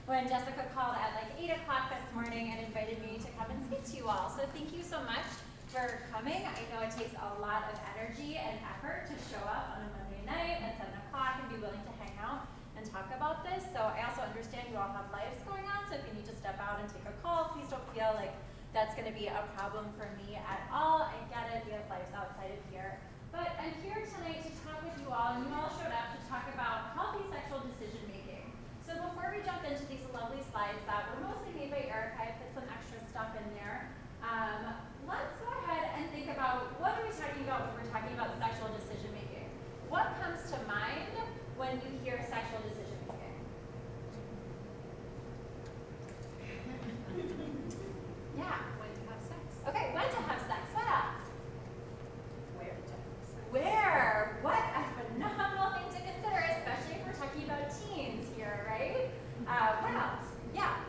when Jessica called at like 8 o'clock this morning and invited me to come and speak to you all. So thank you so much for coming. I know it takes a lot of energy and effort to show up on a Monday night at 7 o'clock and be willing to hang out and talk about this. So I also understand you all have lives going on, so if you need to step out and take a call, please don't feel like that's going to be a problem for me at all. I get it, we have lives outside of here. But I'm here tonight to talk with you all, and you all showed up to talk about healthy sexual decision making. So before we jump into these lovely slides that were mostly made by Erica, I put some extra stuff in there. Let's go ahead and think about, what are we talking about when we're talking about sexual decision making? What comes to mind when you hear sexual decision making? Yeah. When to have sex. Okay, when to have sex. What else? Where to have sex. Where? What a phenomenal thing to consider, especially if we're talking about teens here, right? What else? Yeah.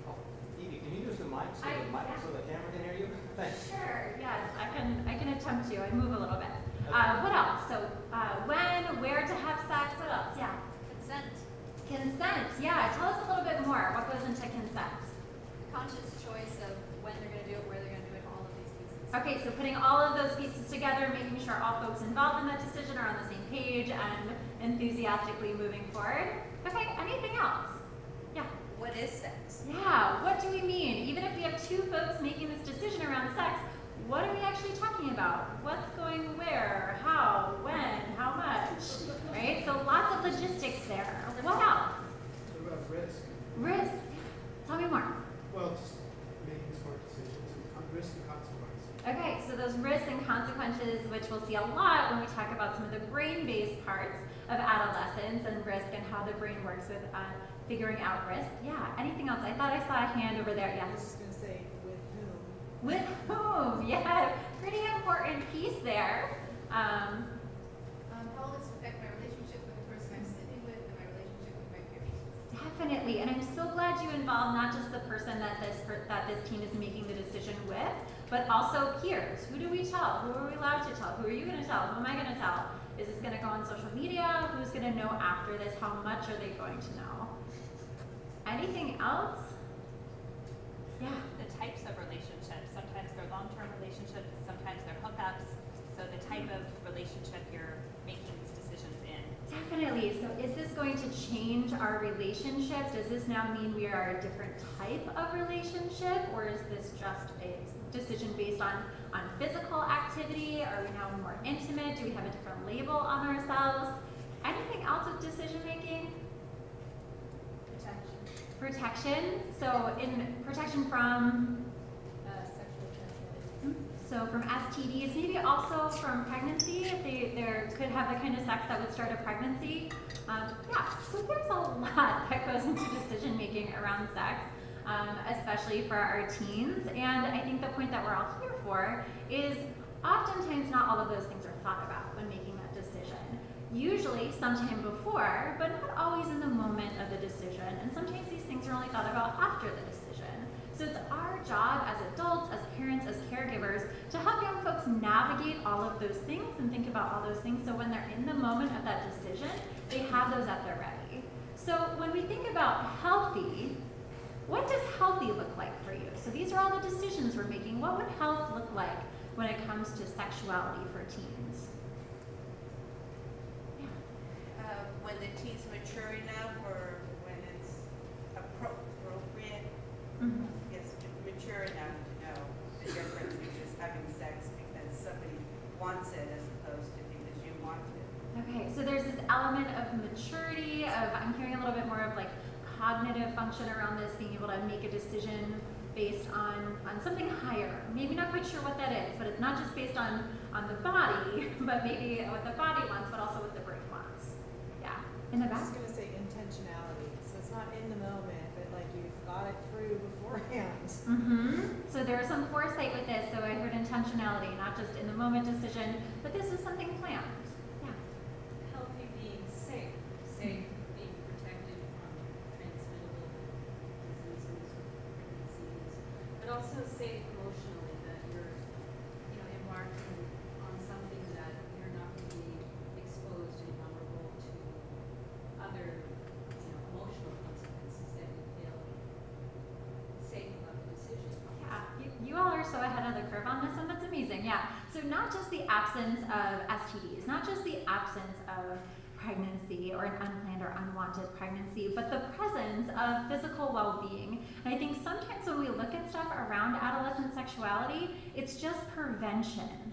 Oh, Evie, can you use the mic so the camera can hear you? Thanks. Sure. Yes, I can attempt to. I move a little bit. What else? So when, where to have sex. What else? Yeah. Consent. Consent. Yeah. Tell us a little bit more. What goes into consent? Conscious choice of when they're going to do it, where they're going to do it, all of these pieces. Okay, so putting all of those pieces together, making sure all folks involved in that decision are on the same page and enthusiastically moving forward. Okay, anything else? Yeah. What is sex? Yeah, what do we mean? Even if we have two folks making this decision around sex, what are we actually talking about? What's going where, how, when, how much, right? So lots of logistics there. What else? What about risk? Risk. Tell me more. Well, just making smart decisions and risk and consequence. Okay, so those risks and consequences, which we'll see a lot when we talk about some of the brain-based parts of adolescence and risk and how the brain works with figuring out risk. Yeah, anything else? I thought I saw a hand over there. Yeah. I was just going to say, with whom? With whom? Yeah, pretty important piece there. How will this affect my relationship with the person I'm sitting with and my relationship with my peers? Definitely, and I'm so glad you involved not just the person that this team is making the decision with, but also peers. Who do we tell? Who are we allowed to tell? Who are you going to tell? Who am I going to tell? Is this going to go on social media? Who's going to know after this? How much are they going to know? Anything else? Yeah. The types of relationships. Sometimes they're long-term relationships, sometimes they're hookups. So the type of relationship you're making these decisions in. Definitely. So is this going to change our relationship? Does this now mean we are a different type of relationship? Or is this just a decision based on physical activity? Are we now more intimate? Do we have a different label on ourselves? Anything else with decision making? Protection. So in protection from Sexually transmitted. so from STDs, maybe also from pregnancy, if they could have the kind of sex that would start a pregnancy. Yeah, so there's a lot that goes into decision making around sex, especially for our teens. And I think the point that we're all here for is oftentimes not all of those things are thought about when making that decision. Usually sometime before, but not always in the moment of the decision. And sometimes these things are only thought about after the decision. So it's our job as adults, as parents, as caregivers, to help young folks navigate all of those things and think about all those things so when they're in the moment of that decision, they have those at their ready. So when we think about healthy, what does healthy look like for you? So these are all the decisions we're making. What would health look like when it comes to sexuality for teens? When the teen's mature enough, or when it's appropriate, it's mature enough to know the difference in just having sex because somebody wants it as opposed to because you want it. Okay, so there's this element of maturity, I'm hearing a little bit more of like cognitive function around this, being able to make a decision based on something higher. Maybe not quite sure what that is, but it's not just based on the body, but maybe what the body wants, but also what the brain wants. Yeah, in the I back. was going to say intentionality. So it's not in the moment, but like you've thought it through beforehand. So there was some foresight with this, so I heard intentionality, not just in the moment decision, but this was something planned. Yeah. Healthy being safe, being protected from transmittable diseases or pregnancies, but also safe emotionally, that you're, embarking on something that you're not going to be exposed and vulnerable to other, emotional consequences that you feel yeah. So not just the absence of STDs, not just the absence of pregnancy or an unplanned or unwanted pregnancy, but the presence of physical well-being. And I think sometimes when we look at stuff around adolescent sexuality, it's just prevention,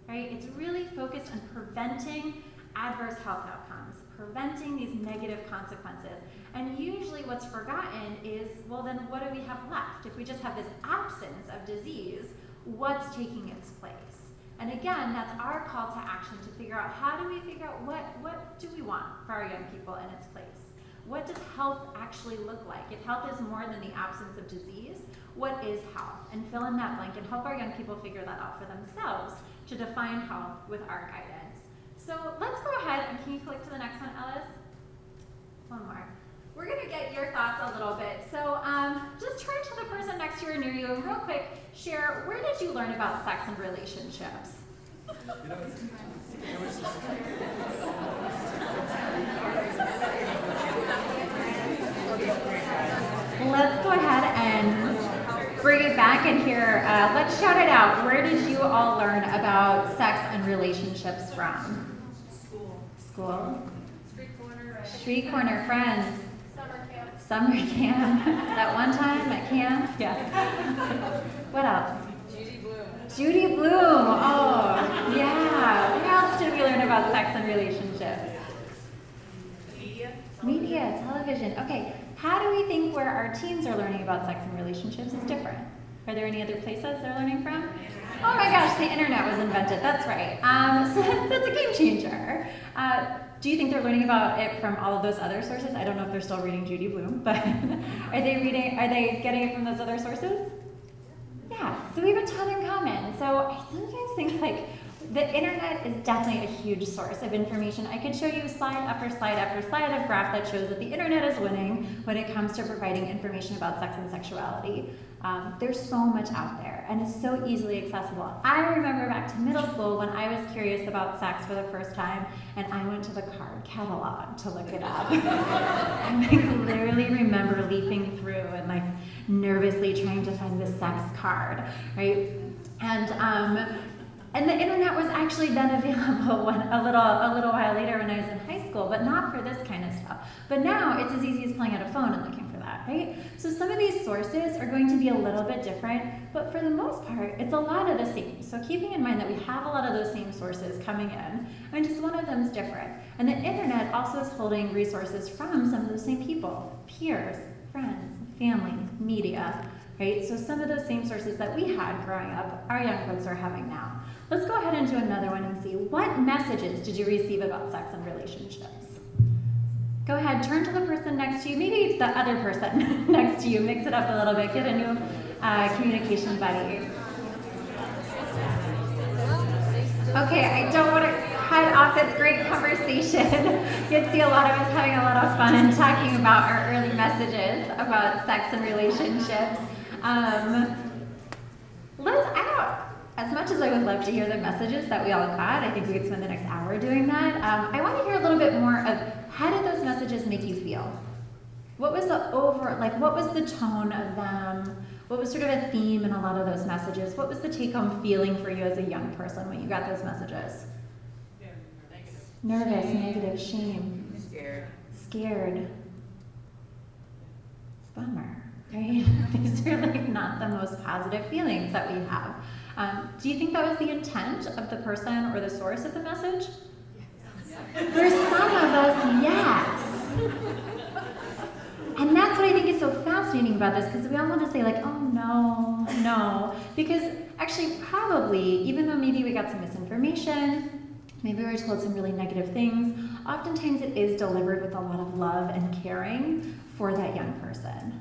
right? It's really focused on preventing adverse health outcomes, preventing these negative consequences. And usually what's forgotten is, well, then what do we have left? If we just have this absence of disease, what's taking its place? And again, that's our call to action to figure out how do we figure out what do we want for our young people in its place? What does health actually look like? If health is more than the absence of disease, what is health? And fill in that blank and help our young people figure that out for themselves to define health with our guidance. So let's go ahead and can you click to the next one, Ellis? One more. We're gonna get your thoughts a little bit. So just turn to the person next to you or near you and real quick share, where did you learn about sex and relationships? Let's go ahead and bring it back in here. Let's shout it out. Where did you all learn about sex and relationships from? School. Street corner friends. Summer camp. That one time at camp? Yeah. What else? Judy Bloom. Oh, yeah. Where else did we learn about sex and relationships? Media, television. Okay. How do we think where our teens are learning about sex and relationships is different? Are there any other places they're learning from? Oh my gosh, the internet was invented. That's right. So that's a game changer. Do you think they're learning about it from all of those other sources? I don't know if they're still reading Judy Bloom, but are they getting it from those other sources? Yeah, so we have a ton in common. So I sometimes think like the internet is definitely a huge source of information. I could show you slide after slide after slide of graph that shows that the internet is winning when it comes to providing information about sex and sexuality. There's so much out there, and it's so easily accessible. I remember back to middle school when I was curious about sex for the first time, and I went to the card catalog to look it up. I literally remember leafing through and like nervously trying to find the sex card, right? And the internet was actually then available a little while later when I was in high school, but not for this kind of stuff. But now it's as easy as pulling out a phone and looking for that, right? So some of these sources are going to be a little bit different, but for the most part, it's a lot of the same. So keeping in mind that we have a lot of those same sources coming in, and just one of them is different. And the internet also is holding resources from some of those same people, peers, friends, family, media, right? So some of those same sources that we had growing up, our young folks are having now. Let's go ahead and do another one and see what messages did you receive about sex and relationships? Go ahead, turn to the person next to you, maybe the other person next to you, mix it up a little bit, get a new communication buddy. Okay, I don't want to cut off this great conversation. You can see a lot of us having a lot of fun talking about our early messages about sex and relationships. As much as I would love to hear the messages that we all got, I think we could spend the next hour doing that. I want to hear a little bit more of how did those messages make you feel? What was what was the tone of them? What was sort of a theme in a lot of those messages? What was the take-home feeling for you as a young person when you got those messages? Nervous, negative, shame. Scared. Bummer, right? These are like not the most positive feelings that we have. Do you think that was the intent of the person or the source of the message? Yes. For some of us, yes. And that's what I think is so fascinating about this, because we all want to say like, oh no. Because actually probably, even though maybe we got some misinformation, maybe we were told some really negative things, oftentimes it is delivered with a lot of love and caring for that young person.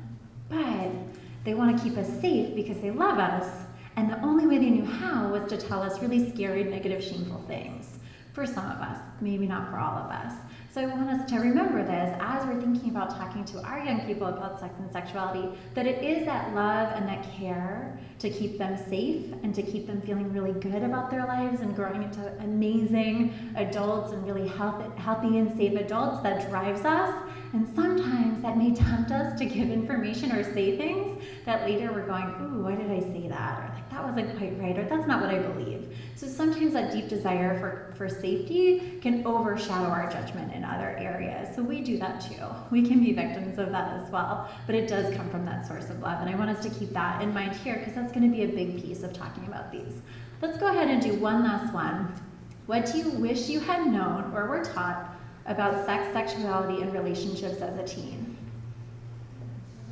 But they want to keep us safe because they love us. And the only way they knew how was to tell us really scary, negative, shameful things. For some of us, maybe not for all of us. So I want us to remember this as we're thinking about talking to our young people about sex and sexuality, that it is that love and that care to keep them safe and to keep them feeling really good about their lives and growing into amazing adults and really healthy and safe adults that drives us. And sometimes that may tempt us to give information or say things that later we're going, ooh, why did I say that? Or like, that wasn't quite right, or that's not what I believe. So sometimes that deep desire for safety can overshadow our judgment in other areas. So we do that too. We can be victims of that as well, but it does come from that source of love. And I want us to keep that in mind here because that's going to be a big piece of talking about these. Let's go ahead and do one last one. What do you wish you had known or were taught about sex, sexuality, and relationships as a teen?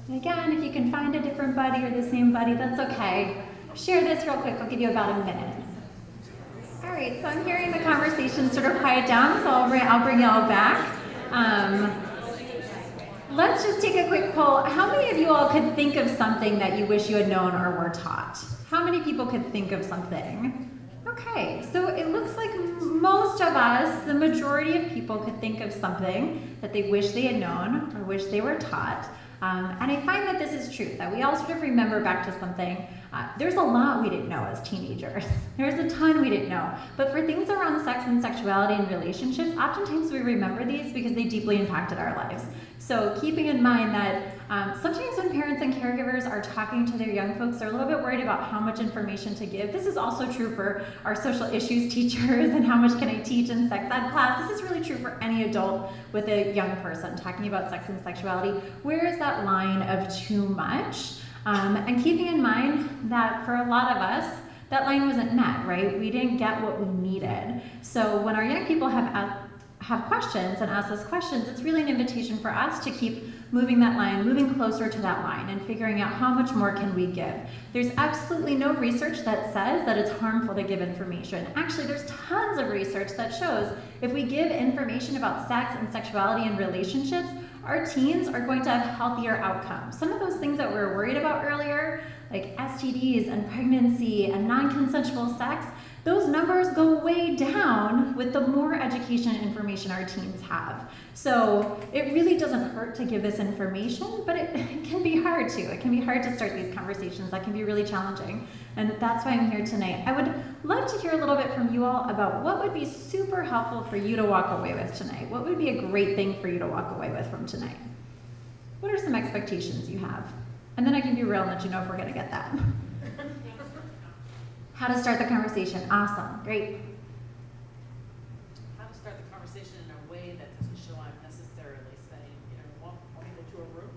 And again, if you can find a different buddy or the same buddy, that's okay. Share this real quick. I'll give you about a minute. All right, so I'm hearing the conversation sort of quiet down, so I'll bring y'all back. Let's just take a quick poll. How many of you all could think of something that you wish you had known or were taught? How many people could think of something? Okay, so it looks like most of us, the majority of people, could think of something that they wish they had known or wish they were taught. And I find that this is true, that we all sort of remember back to something. There's a lot we didn't know as teenagers. There's a ton we didn't know. But for things around sex and sexuality and relationships, oftentimes we remember these because they deeply impacted our lives. So keeping in mind that sometimes when parents and caregivers are talking to their young folks, they're a little bit worried about how much information to give. This is also true for our social issues teachers and how much can I teach in sex ed class. This is really true for any adult with a young person talking about sex and sexuality. Where is that line of too much? And keeping in mind that for a lot of us, that line wasn't met, right? We didn't get what we needed. So when our young people have questions and ask us questions, it's really an invitation for us to keep moving that line, moving closer to that line and figuring out how much more can we give. There's absolutely no research that says that it's harmful to give information. Actually, there's tons of research that shows if we give information about sex and sexuality and relationships, our teens are going to have healthier outcomes. Some of those things that we were worried about earlier, like STDs and pregnancy and non-consensual sex, those numbers go way down with the more education and information our teens have. So it really doesn't hurt to give this information, but it can be hard too. It can be hard to start these conversations. That can be really challenging. And that's why I'm here tonight. I would love to hear a little bit from you all about what would be super helpful for you to walk away with tonight. What would be a great thing for you to walk away with from tonight? What are some expectations you have? And then I can be real and let you know if we're gonna get that. How to start the conversation. Awesome. Great. How to start the conversation in a way that doesn't show I'm necessarily saying, walk me into a room.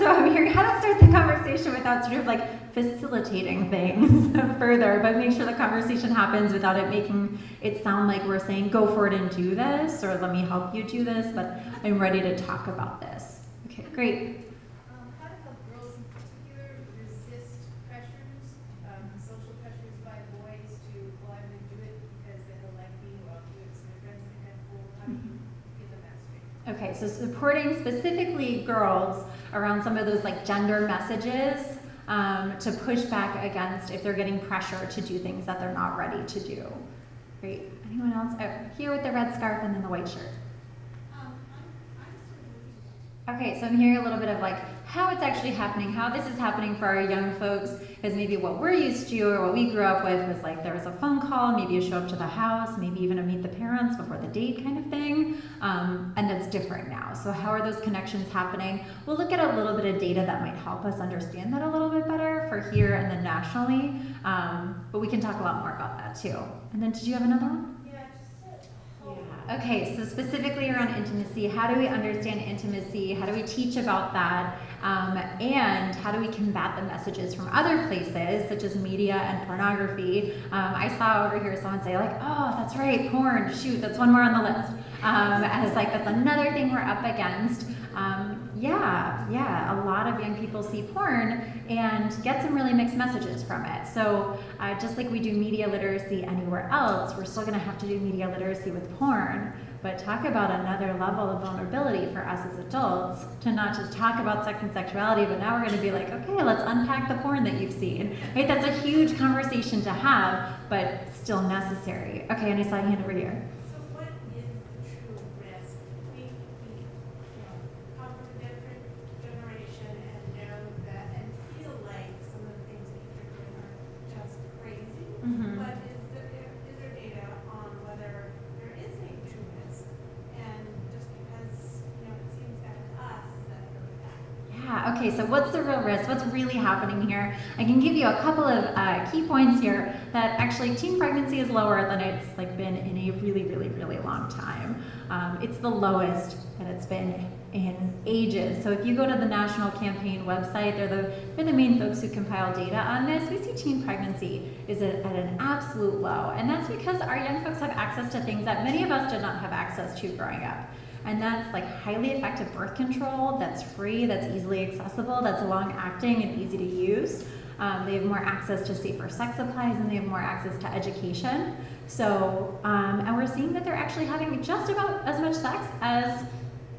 I'm hearing how to start the conversation without sort of like facilitating things further, but make sure the conversation happens without it making it sound like we're saying, go for it and do this, or let me help you do this, but I'm ready to talk about this. Okay, great. How to help girls in particular resist pressures, social pressures by boys to, well, I'm going to do it because they don't like me, or I'll do it so my friends think I'm cool. How do you get them that straight? Okay, so supporting specifically girls around some of those like gender messages to push back against if they're getting pressure to do things that they're not ready to do. Great. Anyone else? Oh, here with the red scarf and then the white shirt. Okay, so I'm hearing a little bit of like how it's actually happening, how this is happening for our young folks, because maybe what we're used to or what we grew up with was like there was a phone call, maybe you show up to the house, maybe even a meet the parents before the date kind of thing, and that's different now. So how are those connections happening? We'll look at a little bit of data that might help us understand that a little bit better for here and then nationally, but we can talk a lot more about that too. And then did you have another one? Okay, so specifically around intimacy, how do we understand intimacy? How do we teach about that? And how do we combat the messages from other places, such as media and pornography? I saw over here someone say like, oh, that's right, porn, shoot, that's one more on the list. As like, that's another thing we're up against. A lot of young people see porn and get some really mixed messages from it. So just like we do media literacy anywhere else, we're still gonna have to do media literacy with porn, but talk about another level of vulnerability for us as adults to not just talk about sex and sexuality, but now we're gonna be like, okay, let's unpack the porn that you've seen. Right? That's a huge conversation to have, but still necessary. Okay, and I saw a hand over here. So what is the true risk? We come from a different generation and know that and feel like some of the things that you're doing are just crazy. Mm-hmm. But is there data on whether there is a true risk? And just because it seems bad to us, is that really bad? Yeah, Okay, so what's the real risk? What's really happening here? I can give you a couple of key points here that actually teen pregnancy is lower than it's been in a really, really, really long time. It's the lowest that it's been in ages. So if you go to the national campaign website, they're the main folks who compile data on this. We see teen pregnancy is at an absolute low, and that's because our young folks have access to things that many of us did not have access to growing up. And that's highly effective birth control, that's free, that's easily accessible, that's long acting and easy to use. They have more access to safer sex supplies, and they have more access to education. So, and we're seeing that they're actually having just about as much sex as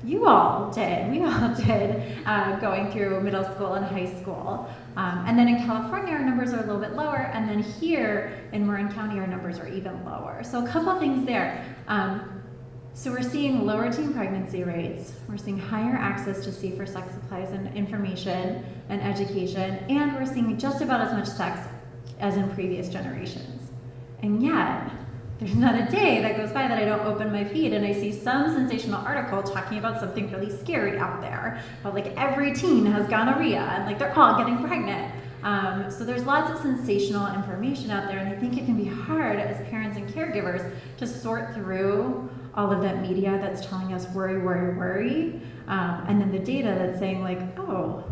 you all did, we all did, going through middle school and high school. And then in California, our numbers are a little bit lower, and then here in Marin County, our numbers are even lower. So a couple things there. So we're seeing lower teen pregnancy rates, we're seeing higher access to safer sex supplies and information and education, and we're seeing just about as much sex as in previous generations. And yet, there's not a day that goes by that I don't open my feed and I see some sensational article talking about something really scary out there, about every teen has gonorrhea and they're all getting pregnant. So there's lots of sensational information out there, and I think it can be hard as parents and caregivers to sort through all of that media that's telling us worry, worry, worry, and then the data that's saying oh,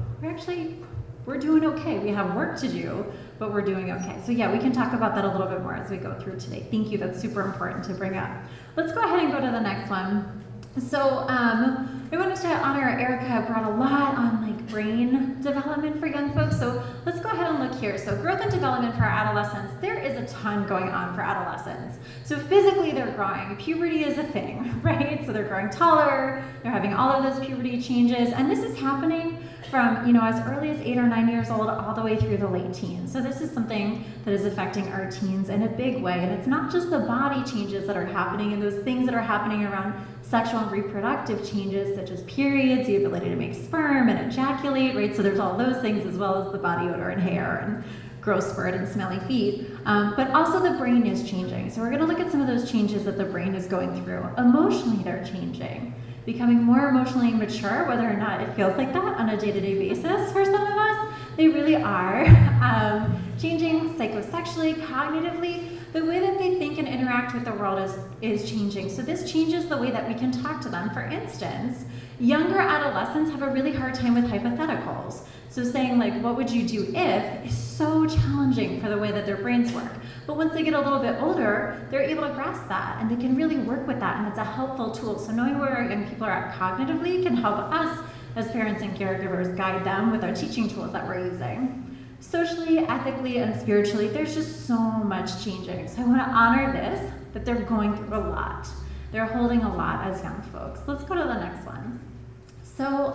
we're doing okay. We have work to do, but we're doing okay. So yeah, we can talk about that a little bit more as we go through today. Thank you, that's super important to bring up. Let's go ahead and go to the next one. So I wanted to honor Erica brought a lot on brain development for young folks. So let's go ahead and look here. So growth and development for adolescents, there is a ton going on for adolescents. So physically they're growing. Puberty is a thing, right? So they're growing taller, they're having all of those puberty changes, and this is happening from as early as 8 or 9 years old all the way through the late teens. So this is something that is affecting our teens in a big way, and it's not just the body changes that are happening and those things that are happening around sexual and reproductive changes such as periods, the ability to make sperm and ejaculate, right? So there's all those things as well as the body odor and hair and growth spurt and smelly feet. But also the brain is changing. So we're gonna look at some of those changes that the brain is going through. Emotionally, they're changing, becoming more emotionally mature, whether or not it feels like that on a day-to-day basis for some of us. They really are. Changing psychosexually, cognitively, the way that they think and interact with the world is changing. So this changes the way that we can talk to them. For instance, younger adolescents have a really hard time with hypotheticals. So saying what would you do if is so challenging for the way that their brains work. But once they get a little bit older, they're able to grasp that and they can really work with that, and it's a helpful tool. So knowing where our young people are at cognitively can help us as parents and caregivers guide them with our teaching tools that we're using. Socially, ethically, and spiritually, there's just so much changing. So I want to honor this, that they're going through a lot. They're holding a lot as young folks. Let's go to the next one. So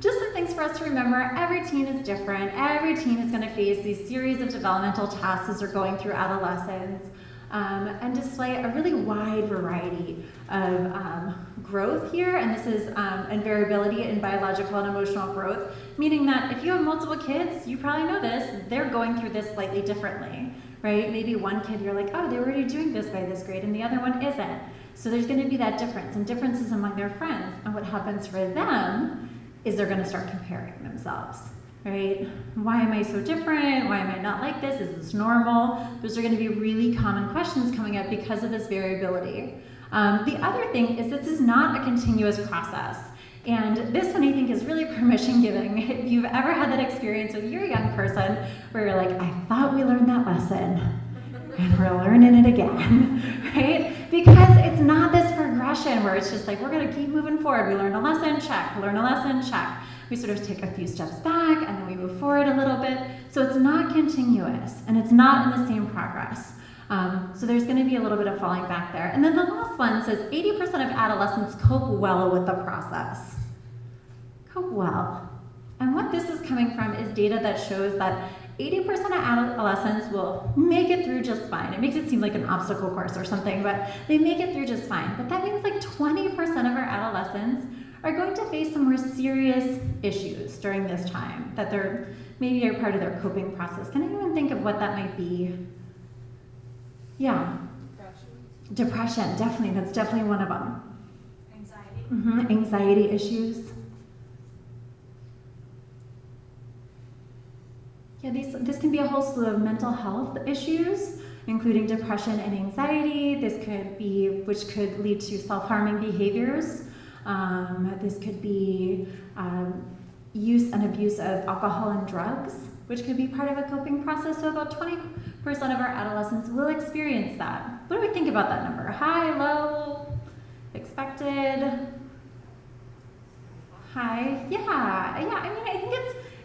just some things for us to remember. Every teen is different. Every teen is going to face these series of developmental tasks as they're going through adolescence, and display a really wide variety of growth here. And this is and variability in biological and emotional growth, meaning that if you have multiple kids, you probably know this, they're going through this slightly differently, right? Maybe one kid you're oh, they're already doing this by this grade, and the other one isn't. So there's going to be that difference and differences among their friends. And what happens for them is they're going to start comparing themselves, right? Why am I so different? Why am I not like this? Is this normal? Those are going to be really common questions coming up because of this variability. The other thing is this is not a continuous process. And this one I think is really permission giving. If you've ever had that experience with your young person where you're I thought we learned that lesson and we're learning it again, right? Because it's not this progression where it's just we're gonna keep moving forward. We learn a lesson, check. Learn a lesson, check. We sort of take a few steps back and then we move forward a little bit. So it's not continuous and it's not in the same progress. So there's going to be a little bit of falling back there. And then the last one says 80% of adolescents cope well with the process. Cope well. And what this is coming from is data that shows that 80% of adolescents will make it through just fine. It makes it seem like an obstacle course or something, but they make it through just fine. But that means 20% of our adolescents are going to face some more serious issues during this time that they're maybe are part of their coping process. Can anyone think of what that might be? Yeah. Depression, definitely. That's definitely one of them. Anxiety. Anxiety issues. Yeah, this can be a whole slew of mental health issues, including depression and anxiety. Which could lead to self-harming behaviors. This could be use and abuse of alcohol and drugs, which could be part of a coping process. So about 20% of our adolescents will experience that. What do we think about that number? High, low, expected? High? Yeah. I mean, I think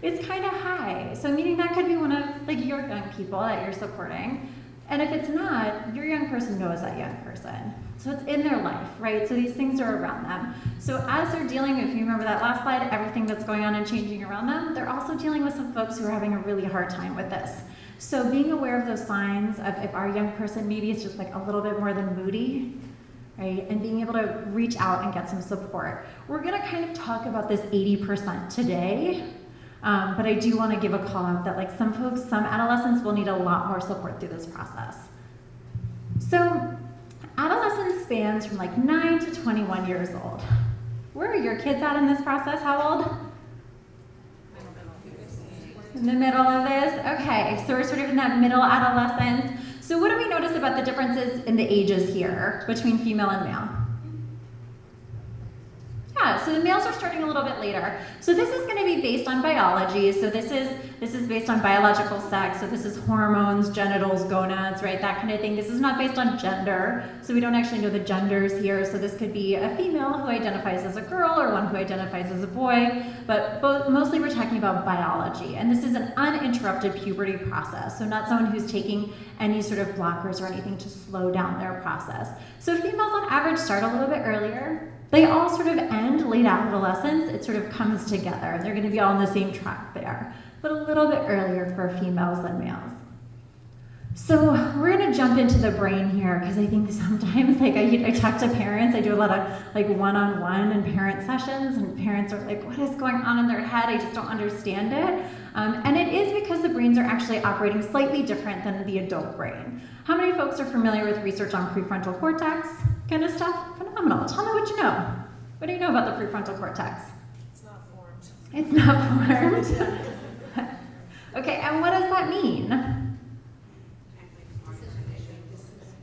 it's kind of high. So meaning that could be one of like your young people that you're supporting. And if it's not, your young person knows that young person. So it's in their life, right? So these things are around them. So as they're dealing, if you remember that last slide, everything that's going on and changing around them, they're also dealing with some folks who are having a really hard time with this. So being aware of those signs of if our young person maybe is just like a little bit more than moody, right? And being able to reach out and get some support. We're gonna kind of talk about this 80% today. But I do want to give a call out that like some adolescents will need a lot more support through this process. So adolescence spans from like 9 to 21 years old. Where are your kids at in this process? How old? In the middle of this? Okay, so we're sort of in that middle adolescence. So what do we notice about the differences in the ages here between female and male? Yeah, so the males are starting a little bit later. So this is going to be based on biology. So this is based on biological sex. So this is hormones, genitals, gonads, right? That kind of thing. This is not based on gender. So we don't actually know the genders here. So this could be a female who identifies as a girl or one who identifies as a boy. But mostly we're talking about biology. And this is an uninterrupted puberty process. So not someone who's taking any sort of blockers or anything to slow down their process. So females on average start a little bit earlier. They all sort of end late adolescence. It sort of comes together, and they're going to be all on the same track there, but a little bit earlier for females than males. So we're going to jump into the brain here, because I think sometimes, like I talk to parents, I do a lot of like one-on-one and parent sessions, and parents are like, what is going on in their head? I just don't understand it. And it is because the brains are actually operating slightly different than the adult brain. How many folks are familiar with research on prefrontal cortex kind of stuff? Phenomenal. Tell me what you know. What do you know about the prefrontal cortex? It's not formed. It's not formed. Okay, and what does that mean?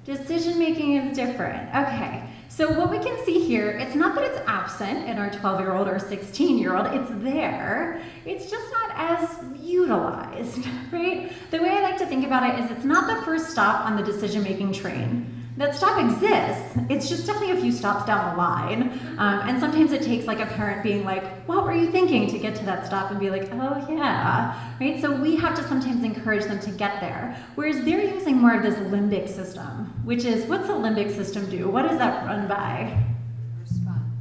Decision making is different. Okay, so what we can see here, it's not that it's absent in our 12-year-old or 16-year-old, it's there. It's just not as utilized, right? The way I like to think about it is it's not the first stop on the decision making train. That stop exists, it's just definitely a few stops down the line. And sometimes it takes like a parent being like, what were you thinking, to get to that stop and be like, oh yeah, right? So we have to sometimes encourage them to get there. Whereas they're using more of this limbic system, which is, what's the limbic system do? What does that run by? Respond.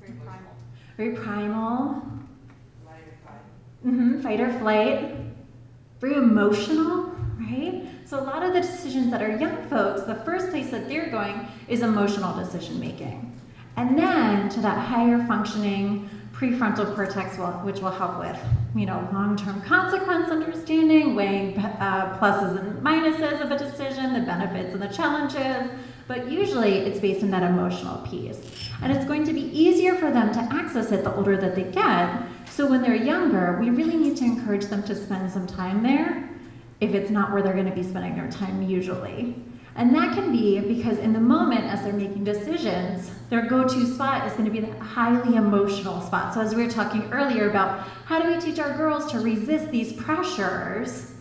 Very primal. Very primal. Light or Fight or flight. Very emotional, right? So a lot of the decisions that are young folks, the first place that they're going is emotional decision making. And then to that higher functioning prefrontal cortex, which will help with, long-term consequence understanding, weighing pluses and minuses of a decision, the benefits and the challenges. But usually it's based on that emotional piece. And it's going to be easier for them to access it the older that they get. So when they're younger, we really need to encourage them to spend some time there, if it's not where they're going to be spending their time usually. And that can be because in the moment as they're making decisions, their go-to spot is going to be that highly emotional spot. So as we were talking earlier about how do we teach our girls to resist these pressures,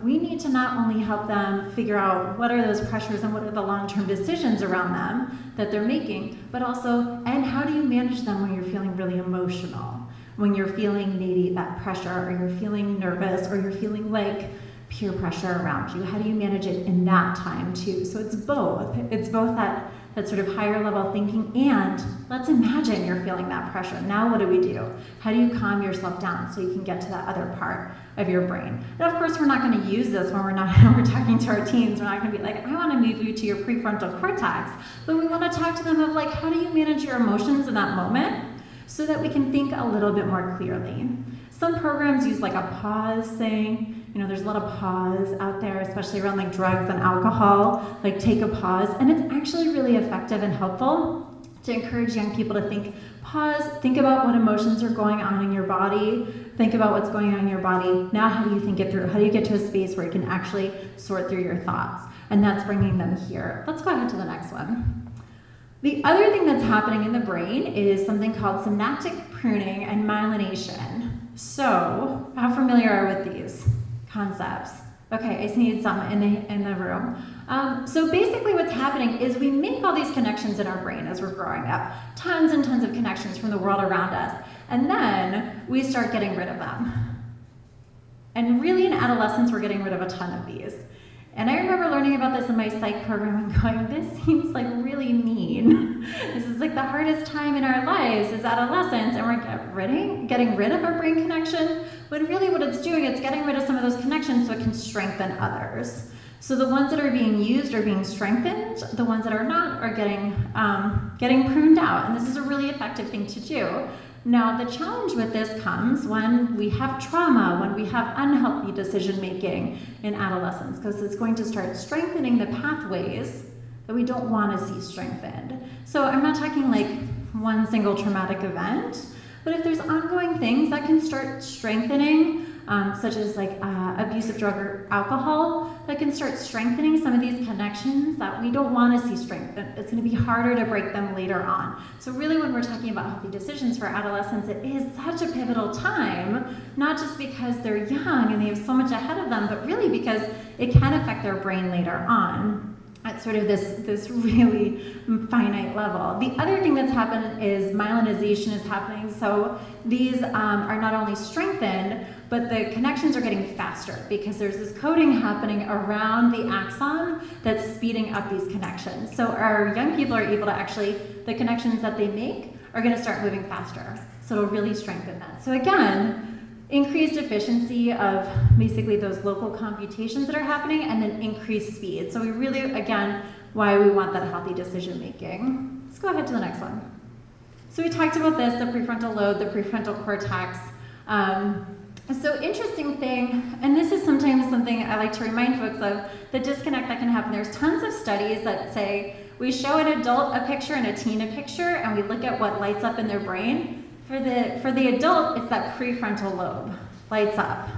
we need to not only help them figure out what are those pressures and what are the long-term decisions around them that they're making, but also, and how do you manage them when you're feeling really emotional? When you're feeling maybe that pressure, or you're feeling nervous, or you're feeling like peer pressure around you. How do you manage it in that time too? So it's both. It's both that sort of higher level thinking, and let's imagine you're feeling that pressure. Now what do we do? How do you calm yourself down so you can get to that other part of your brain? And of course, we're not going to use this when we're talking to our teens. We're not going to be like, I want to move you to your prefrontal cortex, but we want to talk to them of like, how do you manage your emotions in that moment, so that we can think a little bit more clearly. Some programs use like a pause thing. There's a lot of pause out there, especially around like drugs and alcohol, like take a pause. And it's actually really effective and helpful to encourage young people to think, pause, think about what emotions are going on in your body, think about what's going on in your body. Now how do you think it through? How do you get to a space where you can actually sort through your thoughts? And that's bringing them here. Let's go ahead to the next one. The other thing that's happening in the brain is something called synaptic pruning and myelination. So, how familiar are with these concepts? Okay, I just need some in the room. So basically what's happening is we make all these connections in our brain as we're growing up. Tons and tons of connections from the world around us. And then we start getting rid of them. And really in adolescence, we're getting rid of a ton of these. And I remember learning about this in my psych program and going, this seems like really mean. This is like the hardest time in our lives is adolescence, and we're getting rid of our brain connections, when really what it's doing, it's getting rid of some of those connections so it can strengthen others. So the ones that are being used are being strengthened, the ones that are not are getting pruned out, and this is a really effective thing to do. Now, the challenge with this comes when we have trauma, when we have unhealthy decision making in adolescence, because it's going to start strengthening the pathways that we don't want to see strengthened. So I'm not talking like one single traumatic event, but if there's ongoing things that can start strengthening, such as like abuse of drug or alcohol, that can start strengthening some of these connections that we don't want to see strengthened. It's going to be harder to break them later on. So really when we're talking about healthy decisions for adolescents, it is such a pivotal time, not just because they're young and they have so much ahead of them, but really because it can affect their brain later on at sort of this really finite level. The other thing that's happened is myelinization is happening. So these are not only strengthened, but the connections are getting faster because there's this coding happening around the axon that's speeding up these connections. So our young people are able to actually, the connections that they make are gonna start moving faster. So it'll really strengthen that. So again, increased efficiency of basically those local computations that are happening and then increased speed. So we really, again, why we want that healthy decision making. Let's go ahead to the next one. So we talked about this, the prefrontal lobe, the prefrontal cortex. So interesting thing, and this is sometimes something I like to remind folks of, the disconnect that can happen. There's tons of studies that say we show an adult a picture and a teen a picture and we look at what lights up in their brain. For the adult, it's that prefrontal lobe lights up.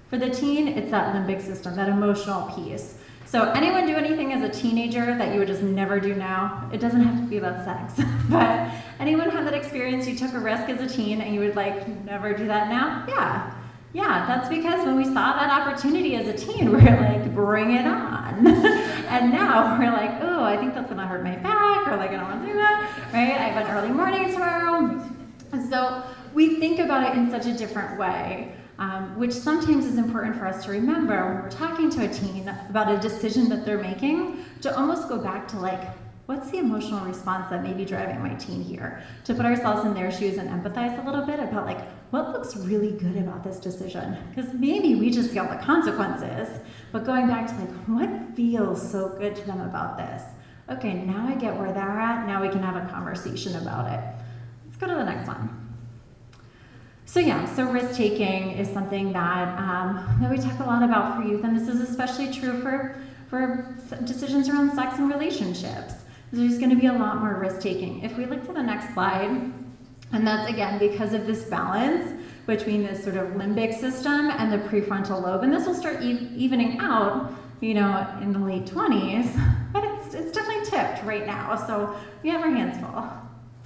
For the teen, it's that limbic system, that emotional piece. So anyone do anything as a teenager that you would just never do now? It doesn't have to be about sex, but anyone have that experience? You took a risk as a teen and you would like never do that now? Yeah, that's because when we saw that opportunity as a teen, we were like, bring it on. And now we're like, oh, I think that's gonna hurt my back, or like, I don't wanna do that, right? I have an early morning tomorrow. And so we think about it in such a different way, which sometimes is important for us to remember when we're talking to a teen about a decision that they're making, to almost go back to like, what's the emotional response that may be driving my teen here? To put ourselves in their shoes and empathize a little bit about like, what looks really good about this decision? Because maybe we just feel the consequences, but going back to like, what feels so good to them about this? Okay, now I get where they're at, now we can have a conversation about it. Let's go to the next one. So so risk-taking is something that we talk a lot about for youth, and this is especially true for decisions around sex and relationships. There's going to be a lot more risk-taking. If we look to the next slide, and that's again because of this balance between this sort of limbic system and the prefrontal lobe, and this will start evening out, in the late 20s, but it's definitely tipped right now, so we have our hands full.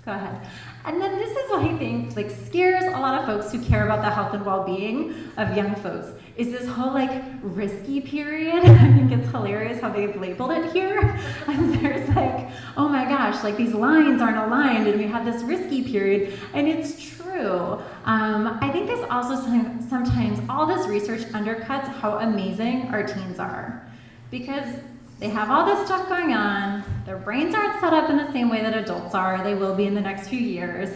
Go ahead. And then this is what I think scares a lot of folks who care about the health and well-being of young folks, is this whole risky period. I think it's hilarious how they've labeled it here. And there's oh my gosh, these lines aren't aligned and we have this risky period, and it's true. I think this also sometimes all this research undercuts how amazing our teens are, because they have all this stuff going on, their brains aren't set up in the same way that adults are, they will be in the next few years,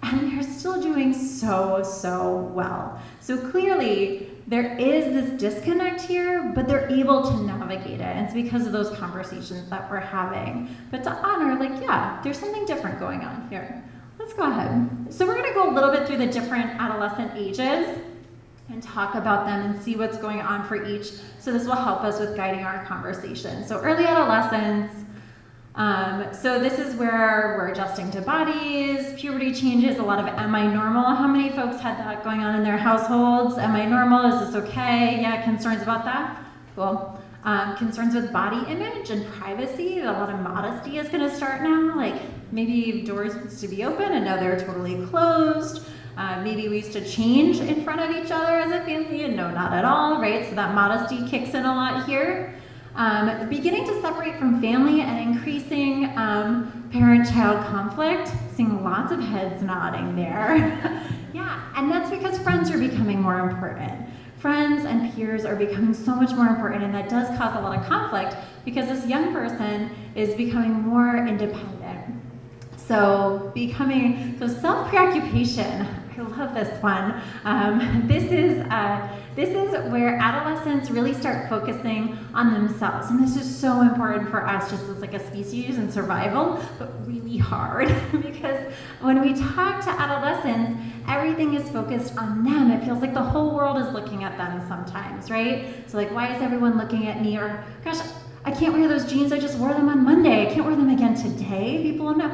and they're still doing so well. So clearly, there is this disconnect here, but they're able to navigate it, and it's because of those conversations that we're having. But to honor, there's something different going on here. Let's go ahead. So we're gonna go a little bit through the different adolescent ages and talk about them and see what's going on for each. So this will help us with guiding our conversation. So early adolescence, So this is where we're adjusting to bodies, puberty changes, a lot of am I normal? How many folks had that going on in their households? Am I normal? Is this okay? Yeah, concerns about that? Cool. Concerns with body image and privacy. A lot of modesty is going to start now. Like maybe doors used to be open and now they're totally closed. Maybe we used to change in front of each other as a family and no, not at all, right? So that modesty kicks in a lot here. Beginning to separate from family and increasing parent-child conflict. Seeing lots of heads nodding there. Yeah, and that's because friends are becoming more important. Friends and peers are becoming so much more important, and that does cause a lot of conflict because this young person is becoming more independent. So self-preoccupation, I love this one. This is where adolescents really start focusing on themselves, and this is so important for us just as like a species and survival, but really hard because when we talk to adolescents, everything is focused on them. It feels like the whole world is looking at them sometimes, right? So like, why is everyone looking at me? Or, gosh, I can't wear those jeans, I just wore them on Monday. I can't wear them again today. People will know.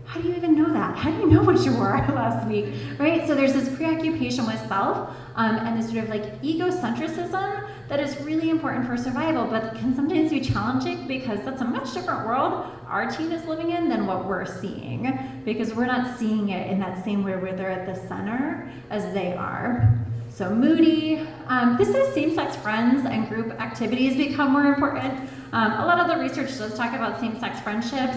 How do you even know that? How do you know what you wore last week, right? So there's this preoccupation with self and this sort of like egocentrism that is really important for survival, but can sometimes be challenging because that's a much different world our teen is living in than what we're seeing, because we're not seeing it in that same way where they're at the center as they are. So moody, this is same-sex friends and group activities become more important. A lot of the research does talk about same-sex friendships.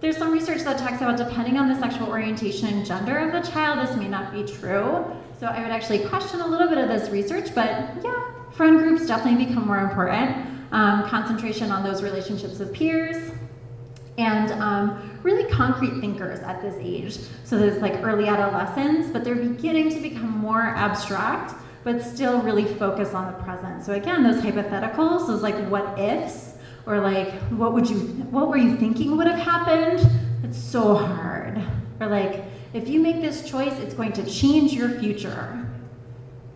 There's some research that talks about depending on the sexual orientation and gender of the child, this may not be true. So I would actually question a little bit of this research, but yeah, friend groups definitely become more important. Concentration on those relationships with peers, and really concrete thinkers at this age. So there's like early adolescence, but they're beginning to become more abstract, but still really focus on the present. So again, those hypotheticals, those like what ifs, or like, what were you thinking would have happened? It's so hard. Or like, if you make this choice, it's going to change your future.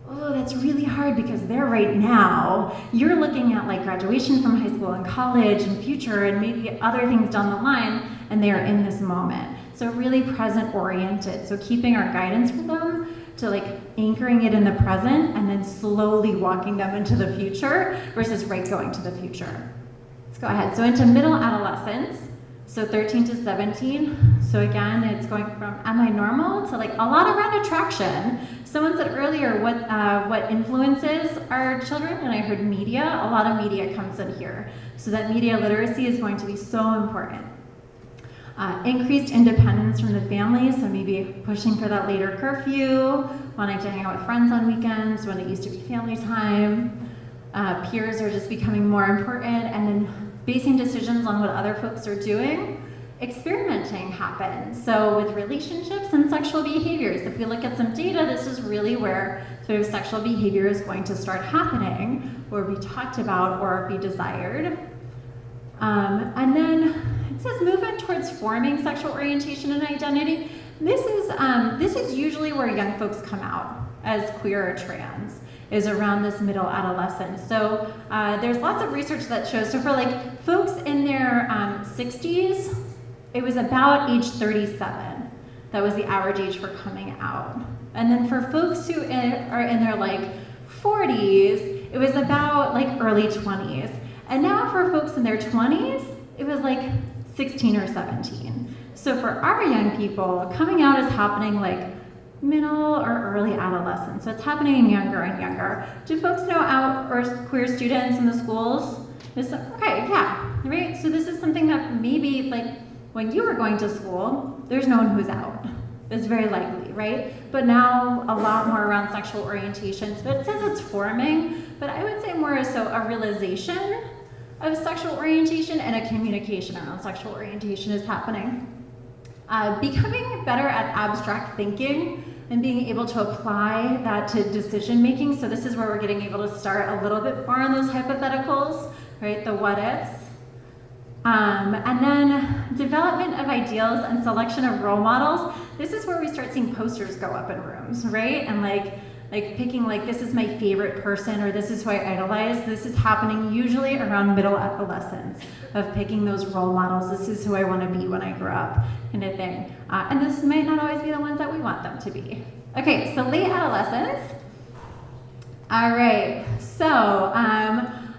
Oh, that's really hard because they're right now. You're looking at like graduation from high school and college and future and maybe other things down the line, and they are in this moment. So really present oriented. So keeping our guidance for them to like anchoring it in the present and then slowly walking them into the future versus right going to the future. Go ahead. So into middle adolescence, so 13 to 17. So again, it's going from am I normal to like a lot around attraction. Someone said earlier what influences our children, and I heard media. A lot of media comes in here. So that media literacy is going to be so important. Increased independence from the family, so maybe pushing for that later curfew, wanting to hang out with friends on weekends when it used to be family time. Peers are just becoming more important, and then basing decisions on what other folks are doing. Experimenting happens. So with relationships and sexual behaviors, if we look at some data, this is really where sort of sexual behavior is going to start happening, or be talked about, or be desired. And then it says movement towards forming sexual orientation and identity. This is usually where young folks come out as queer or trans, is around this middle adolescence. So there's lots of research that shows, so for like folks in their 60s, it was about age 37. That was the average age for coming out. And then for folks who are in their like 40s, it was about like early 20s. And now for folks in their 20s, it was like 16 or 17. So for our young people, coming out is happening like middle or early adolescence. So it's happening younger and younger. Do folks know out or queer students in the schools? Okay, yeah, right? So this is something that maybe like when you were going to school, there's no one who's out. It's very likely, right? But now a lot more around sexual orientations. But it says it's forming, but I would say more so a realization of sexual orientation and a communication around sexual orientation is happening. Becoming better at abstract thinking and being able to apply that to decision making. So this is where we're getting able to start a little bit more on those hypotheticals, right? The what ifs. And then development of ideals and selection of role models. This is where we start seeing posters go up in rooms, right? And like like picking like this is my favorite person or this is who I idolize. This is happening usually around middle adolescence of picking those role models. This is who I want to be when I grow up, kind of thing. And this might not always be the ones that we want them to be. Okay, so late adolescence. All right, so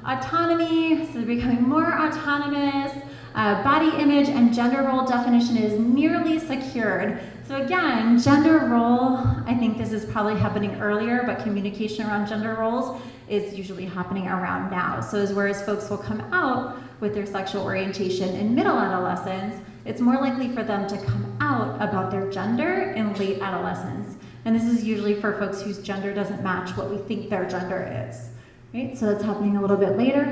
autonomy, so they're becoming more autonomous. Body image and gender role definition is nearly secured. So again, gender role, I think this is probably happening earlier, but communication around gender roles is usually happening around now. So whereas folks will come out with their sexual orientation in middle adolescence, it's more likely for them to come out about their gender in late adolescence. And this is usually for folks whose gender doesn't match what we think their gender is. Right? So that's happening a little bit later.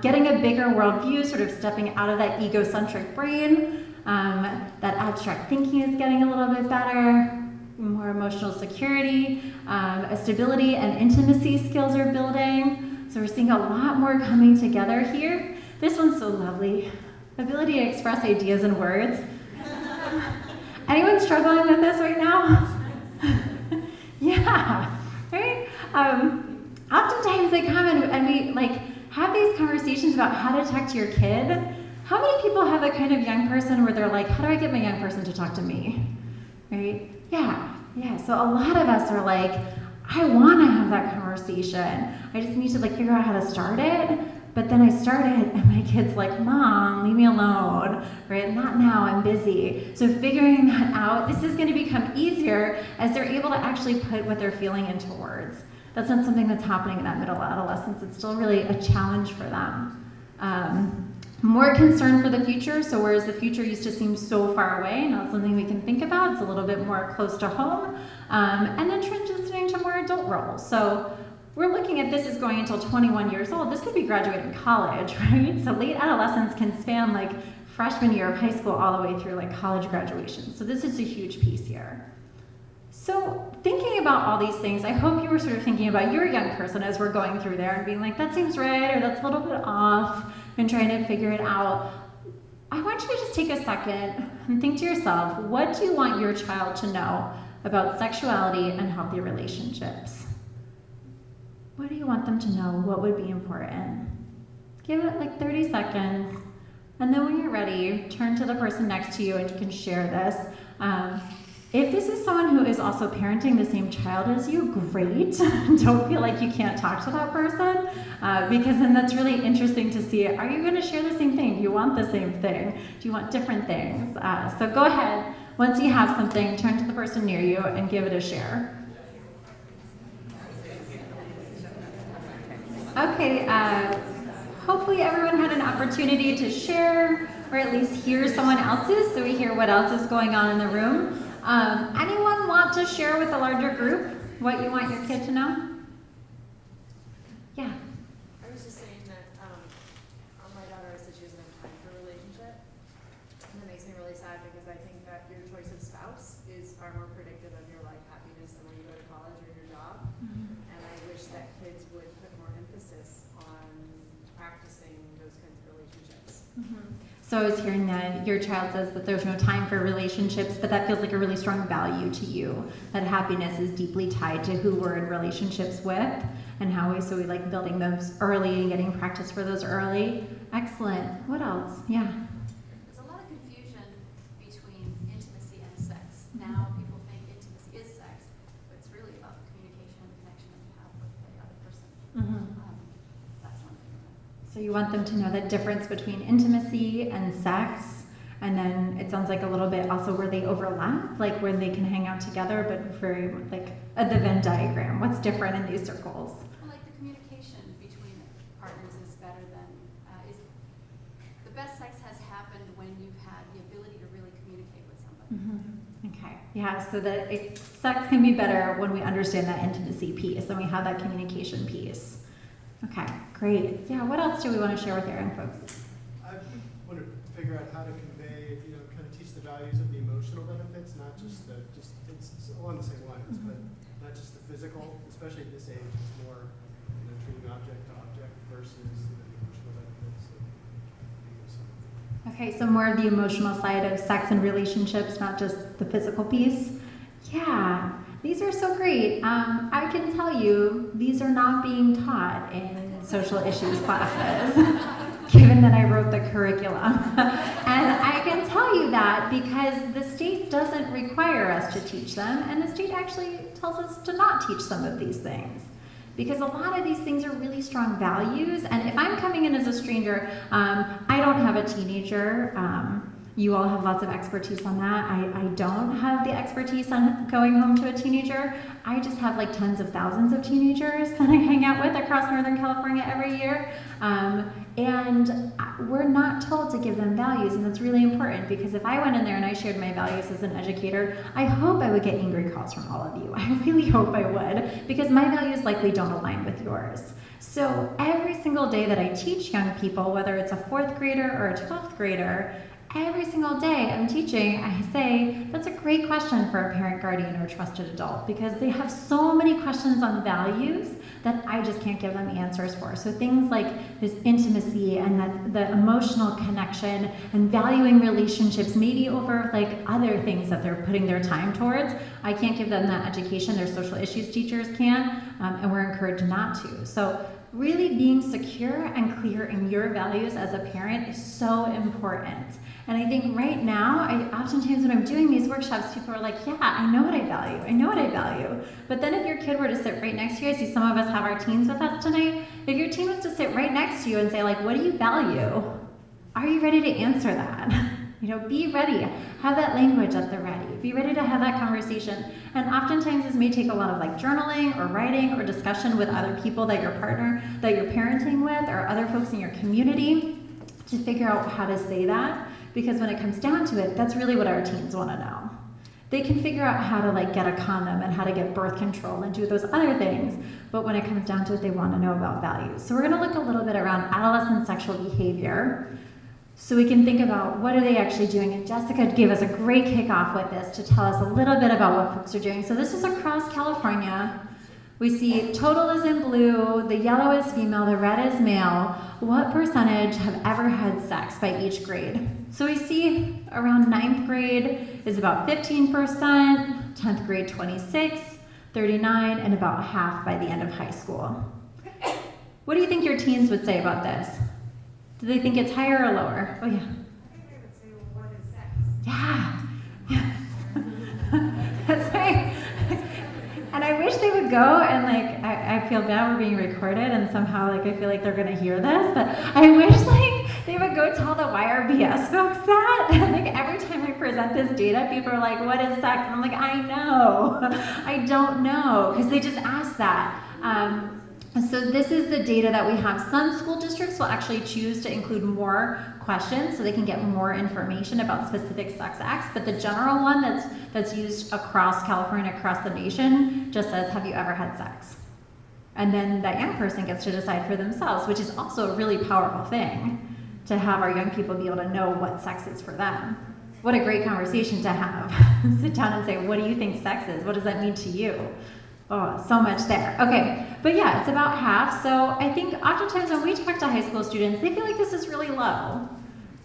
Getting a bigger worldview, sort of stepping out of that egocentric brain. That abstract thinking is getting a little bit better. More emotional security. A stability and intimacy skills are building. So we're seeing a lot more coming together here. This one's so lovely. Ability to express ideas in words. Anyone struggling with this right now? Yeah, right? Oftentimes they come and we like have these conversations about how to talk to your kid. How many people have a kind of young person where they're like, how do I get my young person to talk to me? Right? Yeah. So a lot of us are like, I want to have that conversation. I just need to like figure out how to start it. But then I started and my kid's like, Mom, leave me alone, right? Not now, I'm busy. So figuring that out, this is going to become easier as they're able to actually put what they're feeling into words. That's not something that's happening in that middle adolescence. It's still really a challenge for them. More concern for the future. So whereas the future used to seem so far away, now it's something we can think about. It's a little bit more close to home. And then transitioning to more adult roles. So we're looking at this as going until 21 years old. This could be graduating college, right? So late adolescence can span like freshman year of high school all the way through like college graduation. So this is a huge piece here. So thinking about all these things, I hope you were sort of thinking about your young person as we're going through there and being like, that seems right, or that's a little bit off, and trying to figure it out. I want you to just take a second and think to yourself, what do you want your child to know about sexuality and healthy relationships? What do you want them to know? What would be important? Give it like 30 seconds, and then when you're ready, turn to the person next to you and you can share this. If this is someone who is also parenting the same child as you, great. Don't feel like you can't talk to that person, because then that's really interesting to see. Are you going to share the same thing? Do you want the same thing? Do you want different things? So go ahead. Once you have something, turn to the person near you and give it a share. Okay, hopefully everyone had an opportunity to share, or at least hear someone else's, so we hear what else is going on in the room. Anyone want to share with a larger group what you want your kid to know? Yeah. I was just saying that my daughter said she doesn't have time for a relationship. And that makes me really sad because I think that your choice of spouse is far more predictive of your life happiness than when you go to college or your job. Mm-hmm. And I wish that kids would put more emphasis on practicing those kinds of relationships. Mm-hmm. So I was hearing that your child says that there's no time for relationships, but that feels like a really strong value to you, that happiness is deeply tied to who we're in relationships with and how we like building those early and getting practice for those early. Excellent. What else? Yeah. There's a lot of confusion between intimacy and sex. Now people think intimacy is sex, but it's really about the communication and connection that you have with the other person. Mm-hmm. That's one thing. So you want them to know the difference between intimacy and sex, and then it sounds like a little bit also where they overlap, like where they can hang out together, but very like the Venn diagram. What's different in these circles? Well, like the communication between partners is better than, the best sex has happened when you've had the ability to really communicate with somebody. Mm-hmm. Okay, yeah, so that sex can be better when we understand that intimacy piece and we have that communication piece. Okay, great. Yeah, what else do we want to share with our young folks? I want to figure out how to convey, kind of teach the values of the emotional benefits, not just it's along the same lines, mm-hmm. but not just the physical, especially at this age, it's more, treating object to object versus the emotional benefits of being something. Okay, so more of the emotional side of sex and relationships, not just the physical piece. Yeah. these are so great. I can tell you, these are not being taught in social issues classes, given that I wrote the curriculum. And I can tell you that because the state doesn't require us to teach them, and the state actually tells us to not teach some of these things. Because a lot of these things are really strong values, and if I'm coming in as a stranger, I don't have a teenager. You all have lots of expertise on that. I don't have the expertise on going home to a teenager. I just have like tens of thousands of teenagers that I hang out with across Northern California every year. And we're not told to give them values, and that's really important because if I went in there and I shared my values as an educator, I hope I would get angry calls from all of you. I really hope I would, because my values likely don't align with yours. So every single day that I teach young people, whether it's a 4th grader or a 12th grader, every single day I'm teaching, I say, that's a great question for a parent, guardian, or trusted adult, because they have so many questions on values that I just can't give them answers for. So things like this intimacy and that the emotional connection and valuing relationships, maybe over like other things that they're putting their time towards, I can't give them that education. Their social issues teachers can, and we're encouraged not to. So really being secure and clear in your values as a parent is so important. And I think right now, oftentimes when I'm doing these workshops, people are like, yeah, I know what I value. I know what I value. But then if your kid were to sit right next to you, I see some of us have our teens with us tonight. If your teen was to sit right next to you and say, like, what do you value? Are you ready to answer that? You know, be ready. Have that language at the ready. Be ready to have that conversation. And oftentimes this may take a lot of like journaling or writing or discussion with other people that you're parenting with, or other folks in your community to figure out how to say that. Because when it comes down to it, that's really what our teens want to know. They can figure out how to like get a condom and how to get birth control and do those other things, but when it comes down to it, they want to know about values. So we're going to look a little bit around adolescent sexual behavior, so we can think about what are they actually doing. And Jessica gave us a great kickoff with this to tell us a little bit about what folks are doing. So this is across California. We see total is in blue, the yellow is female, the red is male. What percentage have ever had sex by each grade? So we see around 9th grade is about 15%, 10th grade 26, 39, and about half by the end of high school. What do you think your teens would say about this? Do they think it's higher or lower? Oh yeah. I think they would say, well, what is sex? Yeah. That's right. And I wish they would go and like, I feel bad we're being recorded and somehow like I feel like they're gonna hear this, but I wish like they would go tell the YRBS folks that. And like every time I present this data, people are like, what is sex? And I'm like, I know, I don't know, because they just ask that. So this is the data that we have. Some school districts will actually choose to include more questions so they can get more information about specific sex acts, but the general one that's used across California, across the nation, just says, have you ever had sex? And then that young person gets to decide for themselves, which is also a really powerful thing, to have our young people be able to know what sex is for them. What a great conversation to have. Sit down and say, what do you think sex is? What does that mean to you? Oh, so much there. Okay, but yeah, it's about half. So I think oftentimes when we talk to high school students, they feel like this is really low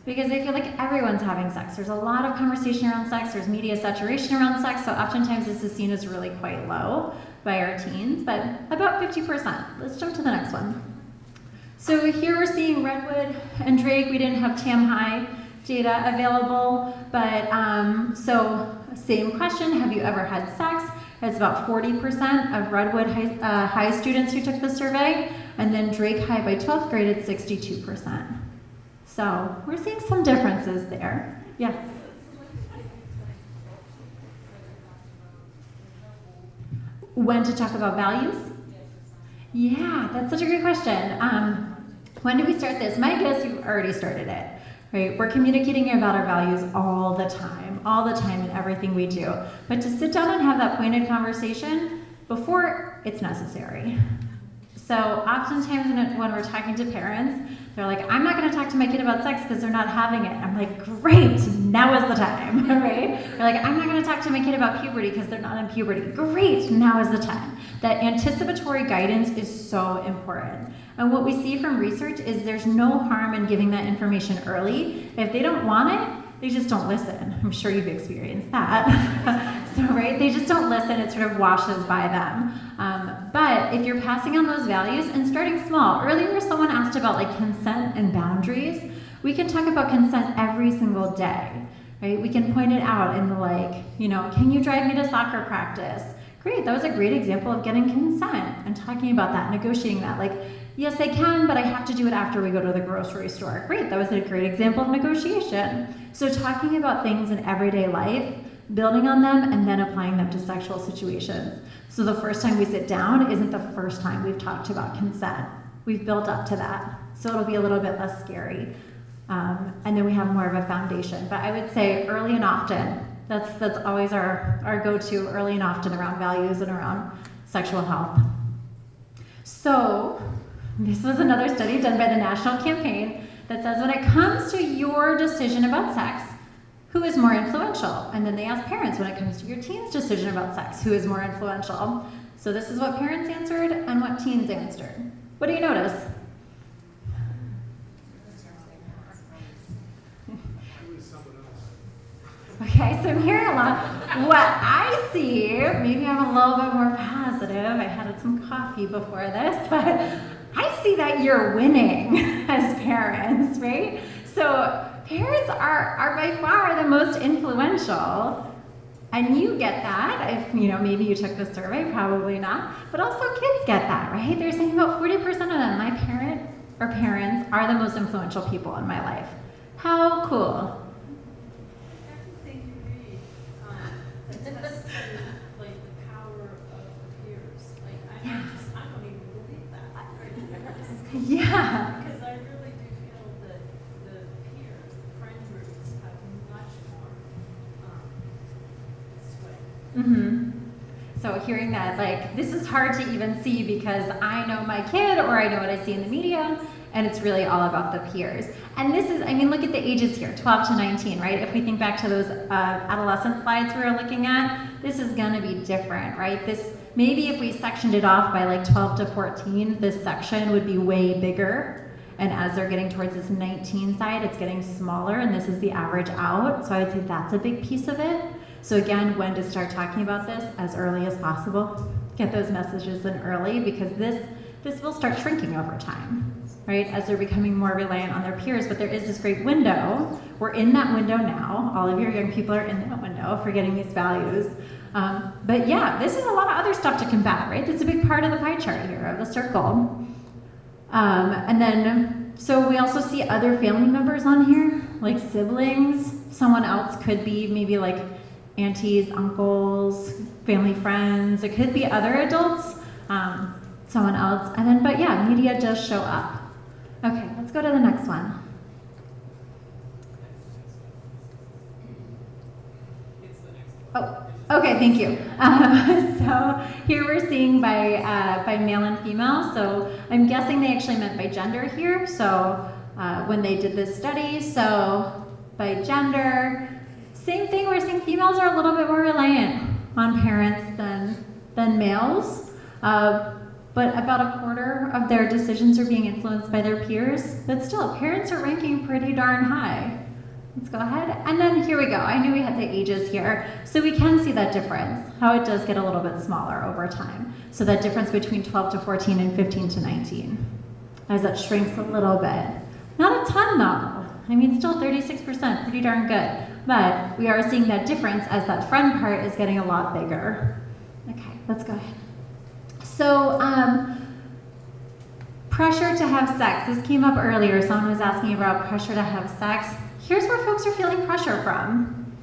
because they feel like everyone's having sex. There's a lot of conversation around sex. There's media saturation around sex. So oftentimes this is seen as really quite low by our teens, but about 50%. Let's jump to the next one. So here we're seeing Redwood and Drake. We didn't have Tam High data available, but so same question, have you ever had sex? It's about 40% of Redwood High students who took the survey, and then Drake High by 12th grade at 62%. So we're seeing some differences there. Yeah. When to talk about values? Yeah, that's such a great question. When did we start this? My guess, you've already started it. Right? We're communicating about our values all the time in everything we do. But to sit down and have that pointed conversation before it's necessary. So oftentimes when we're talking to parents, they're like, I'm not gonna talk to my kid about sex because they're not having it. I'm like, great, now is the time, right? They're like, I'm not gonna talk to my kid about puberty because they're not in puberty. Great, now is the time. That anticipatory guidance is so important. And what we see from research is there's no harm in giving that information early. If they don't want it, they just don't listen. I'm sure you've experienced that. So, right, they just don't listen, it sort of washes by them. But if you're passing on those values and starting small, earlier someone asked about like consent and boundaries. We can talk about consent every single day, right? We can point it out in the like, you know, can you drive me to soccer practice? Great, that was a great example of getting consent and talking about that, negotiating that. Like, yes, I can, but I have to do it after we go to the grocery store. Great, that was a great example of negotiation. So talking about things in everyday life, building on them, and then applying them to sexual situations. So the first time we sit down isn't the first time we've talked about consent. We've built up to that. So it'll be a little bit less scary. And then we have more of a foundation. But I would say early and often, that's always our go-to, early and often around values and around sexual health. So this was another study done by the National Campaign that says when it comes to your decision about sex, who is more influential? And then they ask parents when it comes to your teen's decision about sex, who is more influential? So this is what parents answered and what teens answered. What do you notice? Okay, so I'm hearing a lot. What I see, maybe I'm a little bit more positive. I had some coffee before this, but I see that you're winning as parents, right? So parents are by far the most influential, and you get that. If you know, maybe you took the survey, probably not, but also kids get that, right? They're saying about 40% of them, my parent or parents are the most influential people in my life. How cool. Everything you read attests to like the power of peers. Like I don't even believe that. Yeah. Because I really do feel that the peers, the friend groups, have much more sway. Mm-hmm. So hearing that, like, this is hard to even see because I know my kid or I know what I see in the media, and it's really all about the peers. And this is, I mean, look at the ages here, 12 to 19, right? If we think back to those adolescent slides we were looking at, this is gonna be different, right? This, maybe if we sectioned it off by like 12 to 14, this section would be way bigger. And as they're getting towards this 19 side, it's getting smaller, and this is the average out. So I would say that's a big piece of it. So again, when to start talking about this as early as possible. Get those messages in early because this will start shrinking over time, right? As they're becoming more reliant on their peers, but there is this great window. We're in that window now. All of your young people are in that window for getting these values. But yeah, this is a lot of other stuff to combat, right? It's a big part of the pie chart here, of the circle. And then, so we also see other family members on here, like siblings. Someone else could be maybe like aunties, uncles, family friends. It could be other adults, someone else. And then, but yeah, media does show up. Okay, let's go to the next one. Oh, okay, thank you. So here we're seeing by male and female. So I'm guessing they actually meant by gender here. So when they did this study, so by gender, same thing, we're seeing females are a little bit more reliant on parents than males, but about a quarter of their decisions are being influenced by their peers, but still, parents are ranking pretty darn high. Let's go ahead, and then here we go. I knew we had the ages here, so we can see that difference, how it does get a little bit smaller over time. So that difference between 12 to 14 and 15 to 19, as that shrinks a little bit. Not a ton though, I mean still 36%, pretty darn good. But we are seeing that difference as that friend part is getting a lot bigger. Okay, let's go ahead. So, pressure to have sex. This came up earlier. Someone was asking about pressure to have sex. Here's where folks are feeling pressure from.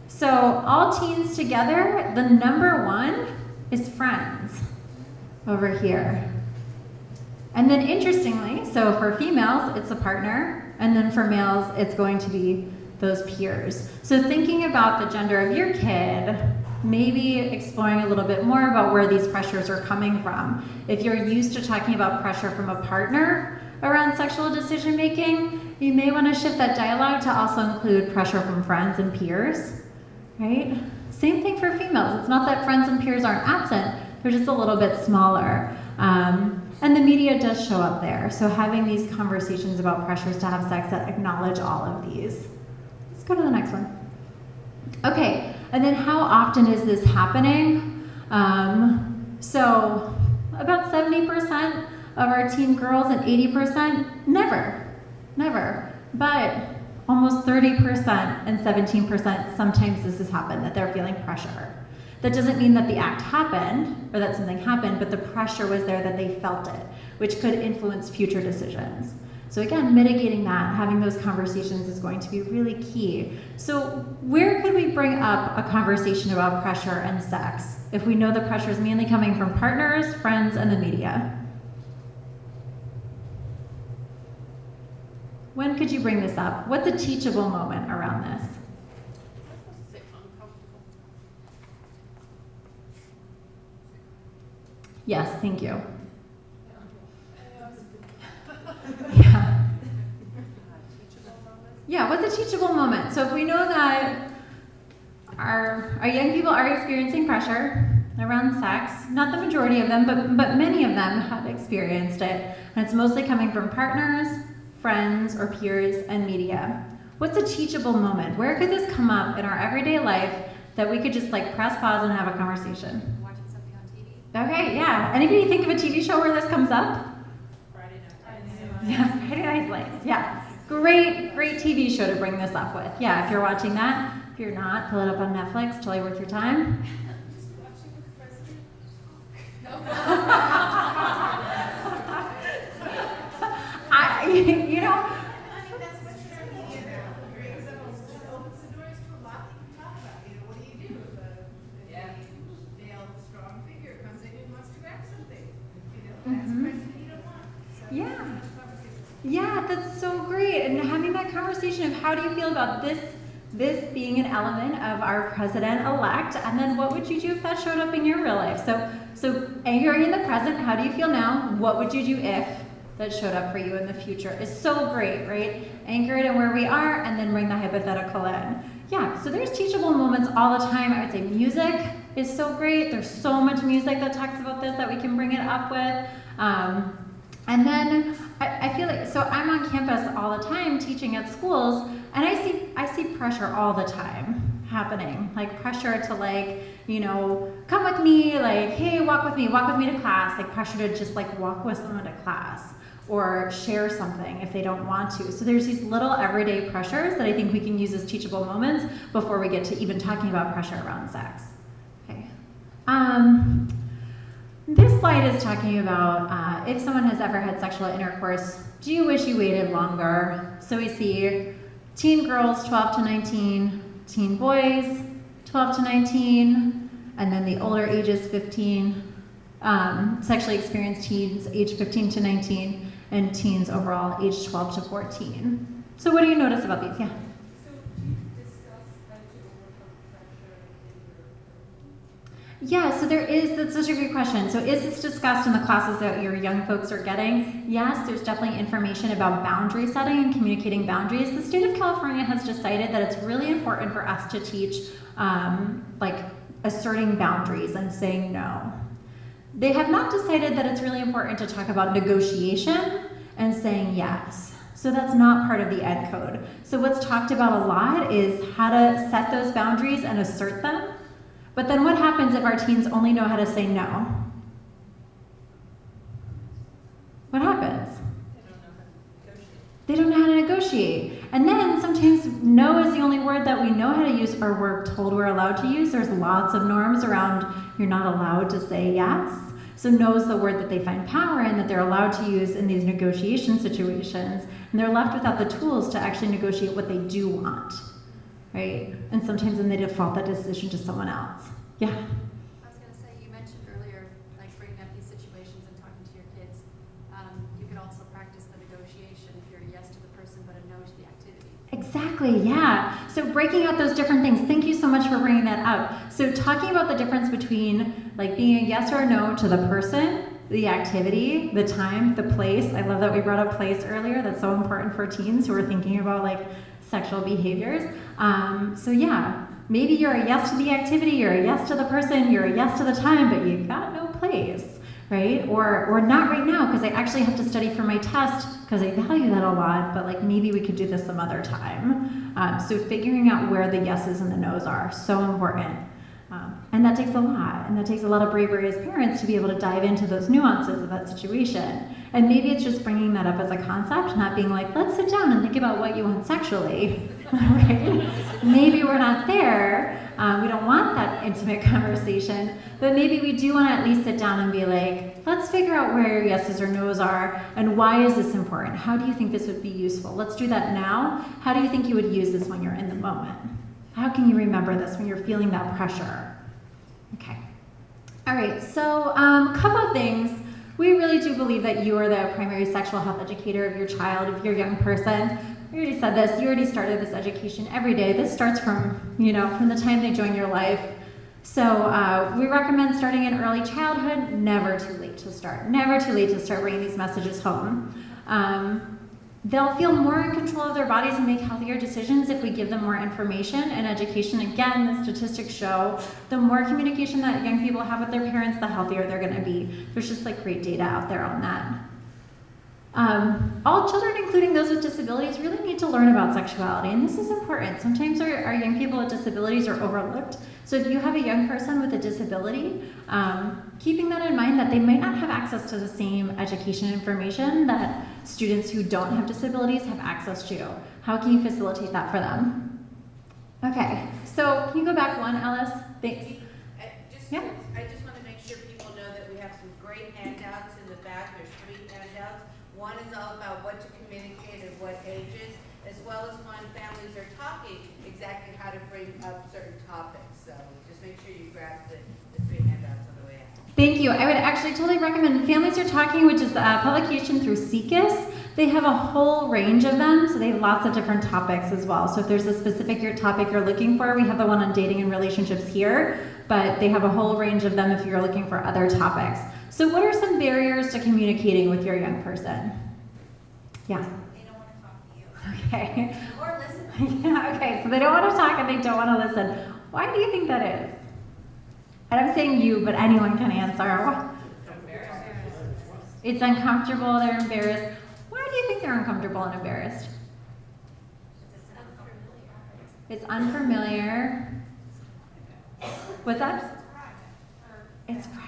So, all teens together, the number one is friends over here. And then interestingly, so for females, it's a partner, and then for males, it's going to be those peers. So thinking about the gender of your kid, maybe exploring a little bit more about where these pressures are coming from. If you're used to talking about pressure from a partner around sexual decision making, you may want to shift that dialogue to also include pressure from friends and peers, right? Same thing for females. It's not that friends and peers aren't absent, they're just a little bit smaller. And the media does show up there. So having these conversations about pressures to have sex that acknowledge all of these. Go to the next one. Okay, and then how often is this happening? So about 70% of our teen girls and 80% never. But almost 30% and 17% sometimes this has happened, that they're feeling pressure. That doesn't mean that the act happened or that something happened, but the pressure was there that they felt it, which could influence future decisions. So again, mitigating that, having those conversations is going to be really key. So where could we bring up a conversation about pressure and sex if we know the pressure is mainly coming from partners, friends, and the media? When could you bring this up? What's a teachable moment around this? Yes, thank you. Yeah, what's a teachable moment? So if we know that our young people are experiencing pressure around sex, not the majority of them, but many of them have experienced it, and it's mostly coming from partners, friends, or peers, and media. What's a teachable moment? Where could this come up in our everyday life that we could just like press pause and have a conversation? Watching something on TV. Okay, yeah. Anybody think of a TV show where this comes up? Friday night. Yeah, Friday Night Lights, yeah. Great TV show to bring this up with. Yeah, if you're watching that. If you're not, pull it up on Netflix, totally worth your time. Just watching with the president? You know, I mean, that's what's in our media now. Great example. It opens the doors to a lot that you can talk about. You know, what do you do if a male strong figure comes in and wants to grab something? You know, that's a question that you don't want. So Yeah. that's a conversation. yeah, that's so great. And having that conversation of how do you feel about this being an element of our president-elect, and then what would you do if that showed up in your real life? So anchoring in the present, how do you feel now? What would you do if that showed up for you in the future? Is so great, right? Anchor it in where we are, and then bring the hypothetical in. Yeah, so there's teachable moments all the time. I would say music is so great. There's so much music that talks about this that we can bring it up with. And then I feel like, so I'm on campus all the time teaching at schools, and I see pressure all the time happening. Like pressure to like, you know, come with me, like, hey, walk with me to class. Like pressure to just like walk with someone to class or share something if they don't want to. So there's these little everyday pressures that I think we can use as teachable moments before we get to even talking about pressure around sex. Okay. This slide is talking about if someone has ever had sexual intercourse, do you wish you waited longer? So we see teen girls 12 to 19, teen boys 12 to 19, and then the older ages 15, sexually experienced teens age 15 to 19, and teens overall age 12 to 14. So what do you notice about these? Yeah. So do you discuss how to overcome pressure in your Yeah, so that's such a great question. So is this discussed in the classes that your young folks are getting? Yes, there's definitely information about boundary setting and communicating boundaries. The state of California has decided that it's really important for us to teach like asserting boundaries and saying no. They have not decided that it's really important to talk about negotiation and saying yes. So that's not part of the ed code. So what's talked about a lot is how to set those boundaries and assert them. But then what happens if our teens only know how to say no? What happens? They don't know how to negotiate. And then sometimes no is the only word that we know how to use or we're told we're allowed to use. There's lots of norms around you're not allowed to say yes. So no is the word that they find power in, that they're allowed to use in these negotiation situations. And they're left without the tools to actually negotiate what they do want, right? And sometimes then they default that decision to someone else. Yeah. I was going to say, you mentioned earlier, like bringing up these situations and talking to your kids. You could also practice the negotiation if you're a yes to the person but a no to the activity. Exactly, yeah. So breaking out those different things. Thank you so much for bringing that up. So talking about the difference between like being a yes or a no to the person, the activity, the time, the place. I love that we brought up place earlier. That's so important for teens who are thinking about like sexual behaviors. So yeah, maybe you're a yes to the activity, you're a yes to the person, you're a yes to the time, but you got no place. right? Or not right now because I actually have to study for my test because I value that a lot, but like maybe we could do this some other time. So figuring out where the yeses and the nos are, so important. And that takes a lot, and that takes a lot of bravery as parents to be able to dive into those nuances of that situation. And maybe it's just bringing that up as a concept, not being like, let's sit down and think about what you want sexually, right? Maybe we're not there, we don't want that intimate conversation, but maybe we do want to at least sit down and be like, let's figure out where your yeses or nos are, and why is this important? How do you think this would be useful? Let's do that now. How do you think you would use this when you're in the moment? How can you remember this when you're feeling that pressure? Okay. All right, so a couple of things. We really do believe that you are the primary sexual health educator of your child, of your young person. We already said this, you already started this education every day. This starts from, from the time they join your life. So we recommend starting in early childhood, never too late to start. Never too late to start bringing these messages home. They'll feel more in control of their bodies and make healthier decisions if we give them more information and education. Again, the statistics show the more communication that young people have with their parents, the healthier they're going to be. There's just like great data out there on that. All children, including those with disabilities, really need to learn about sexuality, and this is important. Sometimes our young people with disabilities are overlooked. So if you have a young person with a disability, keeping that in mind that they might not have access to the same education information that students who don't have disabilities have access to. How can you facilitate that for them? Okay, so can you go back one, Alice? Thanks. Yeah. I just want to make sure people know that we have some great handouts in the back. There's 3 handouts. One is all about what to communicate at what ages, as well as when families are talking, exactly how to bring up certain topics. So just make sure you grab the 3 handouts on the way out. Thank you. I would actually totally recommend Families Are Talking, which is a publication through SECUS. They have a whole range of them, so they have lots of different topics as well. So if there's a specific topic you're looking for, we have the one on dating and relationships here, but they have a whole range of them if you're looking for other topics. So what are some barriers to communicating with your young person? Yeah. They don't want to talk to you. Okay. Or listen. Yeah, okay, so they don't want to talk and they don't want to listen. Why do you think that is? And I'm saying you, but anyone can answer. It's uncomfortable, they're embarrassed. Why do you think they're uncomfortable and embarrassed? It's unfamiliar. What's that? It's private.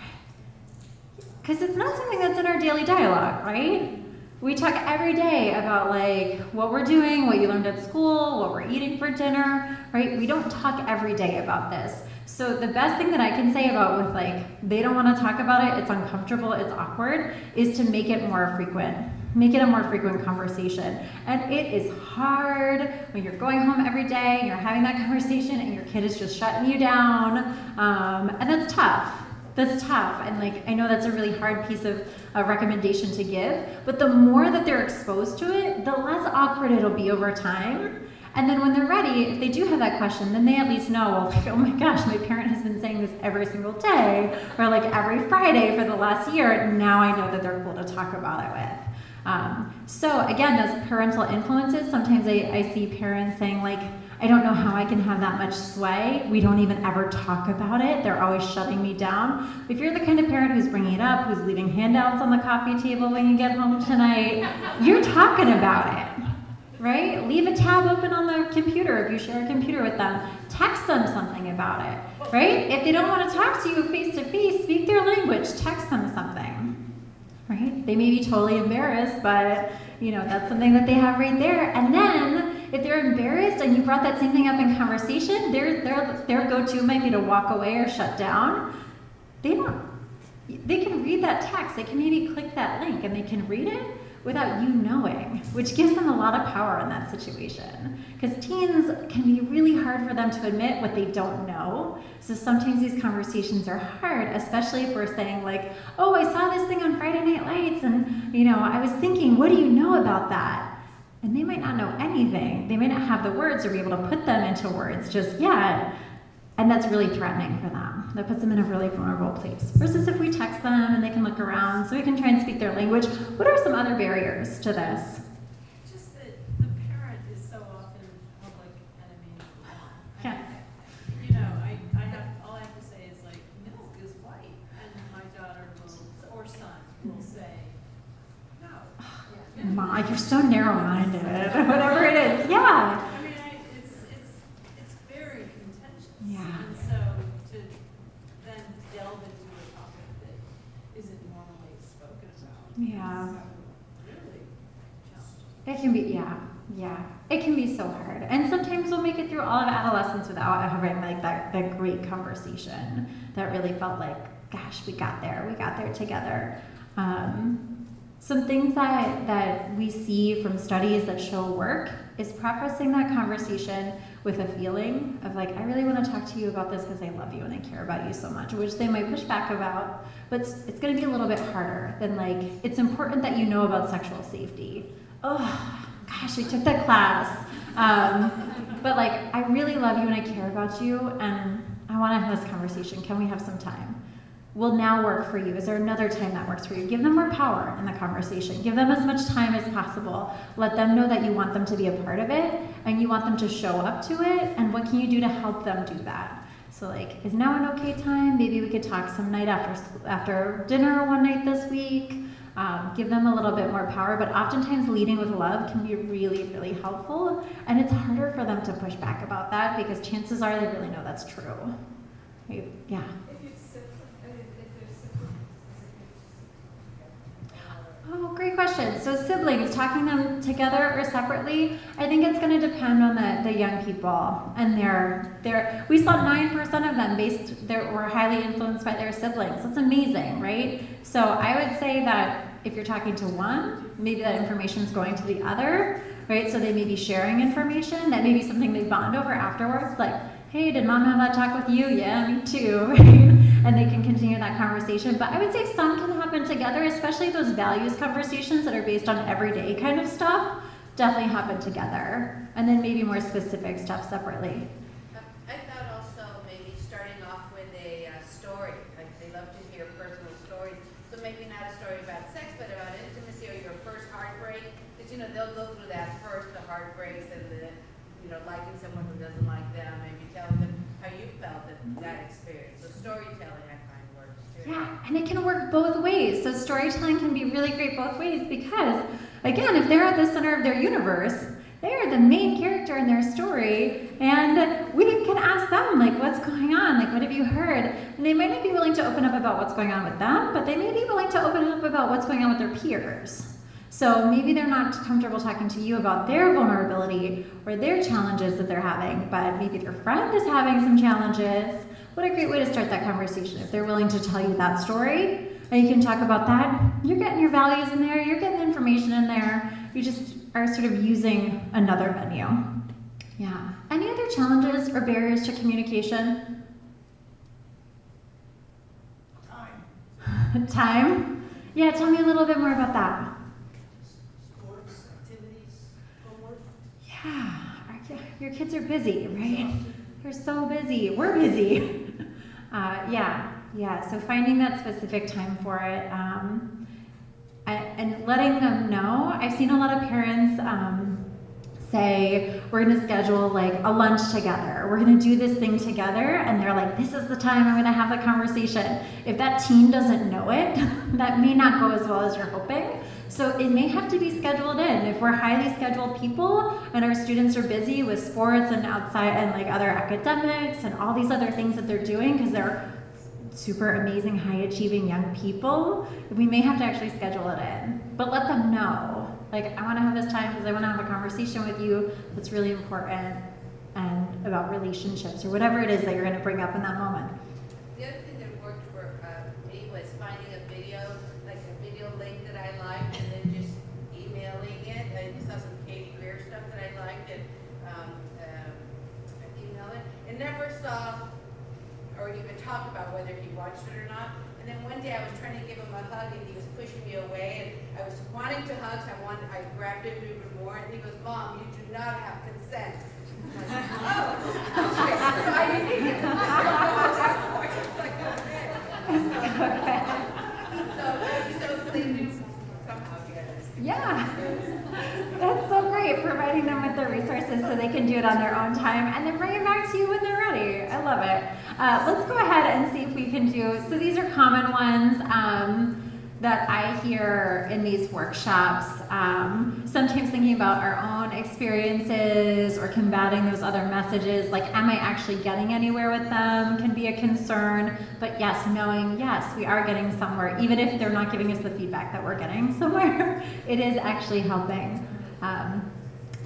Because it's not something that's in our daily dialogue, right? We talk every day about like what we're doing, what you learned at school, what we're eating for dinner, right? We don't talk every day about this. So the best thing that I can say about with like, they don't want to talk about it, it's uncomfortable, it's awkward, is to make it more frequent. Make it a more frequent conversation. And it is hard when you're going home every day and you're having that conversation and your kid is just shutting you down. And that's tough. That's tough. And like, I know that's a really hard piece of recommendation to give, but the more that they're exposed to it, the less awkward it'll be over time. And then when they're ready, if they do have that question, then they at least know, well, like, oh my gosh, my parent has been saying this every single day, or like every Friday for the last year, now I know that they're cool to talk about it with. So again, those parental influences, sometimes I see parents saying like, I don't know how I can have that much sway. We don't even ever talk about it. They're always shutting me down. If you're the kind of parent who's bringing it up, who's leaving handouts on the coffee table when you get home tonight, you're talking about it, right? Leave a tab open on the computer if you share a computer with them. Text them something about it, right? If they don't want to talk to you face to face, speak their language, text them something, right? They may be totally embarrassed, but that's something that they have right there. And then if they're embarrassed and you brought that same thing up in conversation, their go-to might be to walk away or shut down. They can read that text. They can maybe click that link and they can read it without you knowing, which gives them a lot of power in that situation. Because teens can be really hard for them to admit what they don't know. So sometimes these conversations are hard, especially if we're saying like, oh, I saw this thing on Friday Night Lights and I was thinking, what do you know about that? And they might not know anything. They may not have the words or be able to put them into words just yet. And that's really threatening for them. That puts them in a really vulnerable place. Versus if we text them and they can look around so we can try and speak their language. What are some other barriers to this? Just that the parent is so often public enemy. Yeah. All I have to say is like, milk is white, and my daughter will, or you're so narrow-minded, or whatever it is. Yeah. I mean, it's very contentious. Yeah. And so to then delve into a topic that isn't normally spoken about. Yeah. is really challenging. It can be, yeah. It can be so hard. And sometimes we'll make it through all of adolescence without having like that great conversation that really felt like, gosh, we got there together. Some things that we see from studies that show work is prefacing that conversation with a feeling of like, I really want to talk to you about this because I love you and I care about you so much, which they might push back about, but it's going to be a little bit harder than like, it's important that you know about sexual safety. Oh, gosh, we took that class. But like, I really love you and I care about you and I want to have this conversation. Can we have some time? Will now work for you? Is there another time that works for you? Give them more power in the conversation. Give them as much time as possible. Let them know that you want them to be a part of it and you want them to show up to it, and what can you do to help them do that? So like, is now an okay time? Maybe we could talk some night after dinner one night this week. Give them a little bit more power, but oftentimes leading with love can be really, really helpful, and it's harder for them to push back about that because chances are they really know that's true. Right? Yeah. Oh, great question. So siblings, talking them together or separately, I think it's going to depend on the young people and their. We saw 9% of them were highly influenced by their siblings. That's amazing, right? So I would say that if you're talking to one, maybe that information is going to the other, right? So they may be sharing information. That may be something they bond over afterwards, like, hey, did mom have that talk with you? Yeah, me too, right? And they can continue that conversation. But I would say some can happen together, especially those values conversations that are based on everyday kind of stuff, definitely happen together. And then maybe more specific stuff separately. I thought also maybe starting off with a story, like they love to hear personal stories. So maybe not a story about sex, but about intimacy or your first heartbreak. Because, they'll go through that first, the heartbreaks and the, liking someone who doesn't like them, maybe telling them how you felt that experience. So storytelling, I find, works too. Yeah, and it can work both ways. So storytelling can be really great both ways because, again, if they're at the center of their universe, they are the main character in their story, and we can ask them, like, what's going on? Like, what have you heard? And they might not be willing to open up about what's going on with them, but they may be willing to open up about what's going on with their peers. So maybe they're not comfortable talking to you about their vulnerability or their challenges that they're having, but maybe their friend is having some challenges. What a great way to start that conversation. If they're willing to tell you that story, and you can talk about that, you're getting your values in there, you're getting information in there, you just are sort of using another venue. Yeah. Any other challenges or barriers to communication? Time? Yeah, tell me a little bit more about that. Sports, activities, homework. Yeah, your kids are busy, right? They're so busy. We're busy. So finding that specific time for it and letting them know. I've seen a lot of parents say, we're going to schedule like a lunch together. We're going to do this thing together. And they're like, this is the time I'm going to have the conversation. If that teen doesn't know it, that may not go as well as you're hoping. So it may have to be scheduled in. If we're highly scheduled people and our students are busy with sports and outside and like other academics and all these other things that they're doing because they're super amazing, high achieving young people, we may have to actually schedule it in. But let them know, like, I want to have this time because I want to have a conversation with you that's really important and about relationships or whatever it is that you're going to bring up in that moment. The other thing that worked for me was finding a video, like a video link that I liked, and then just emailing it. I saw some Katie Greer stuff that I liked, and email it. And never saw or even talk about whether he watched it or not. And then one day I was trying to give him a hug, and he was pushing me away, and I was wanting to hug, so I grabbed him even more, and he goes, Mom, you do not have consent. I'm like, oh, okay. So I didn't even know at that point. It's like, okay. So they do somehow get it. Yeah, that's so great, providing them with the resources so they can do it on their own time and then bring it back to you when they're ready. I love it. Let's go ahead and see if we can do, so these are common ones. that I hear in these workshops, sometimes thinking about our own experiences or combating those other messages, like, am I actually getting anywhere with them, can be a concern. But yes, knowing, yes, we are getting somewhere, even if they're not giving us the feedback that we're getting somewhere, it is actually helping.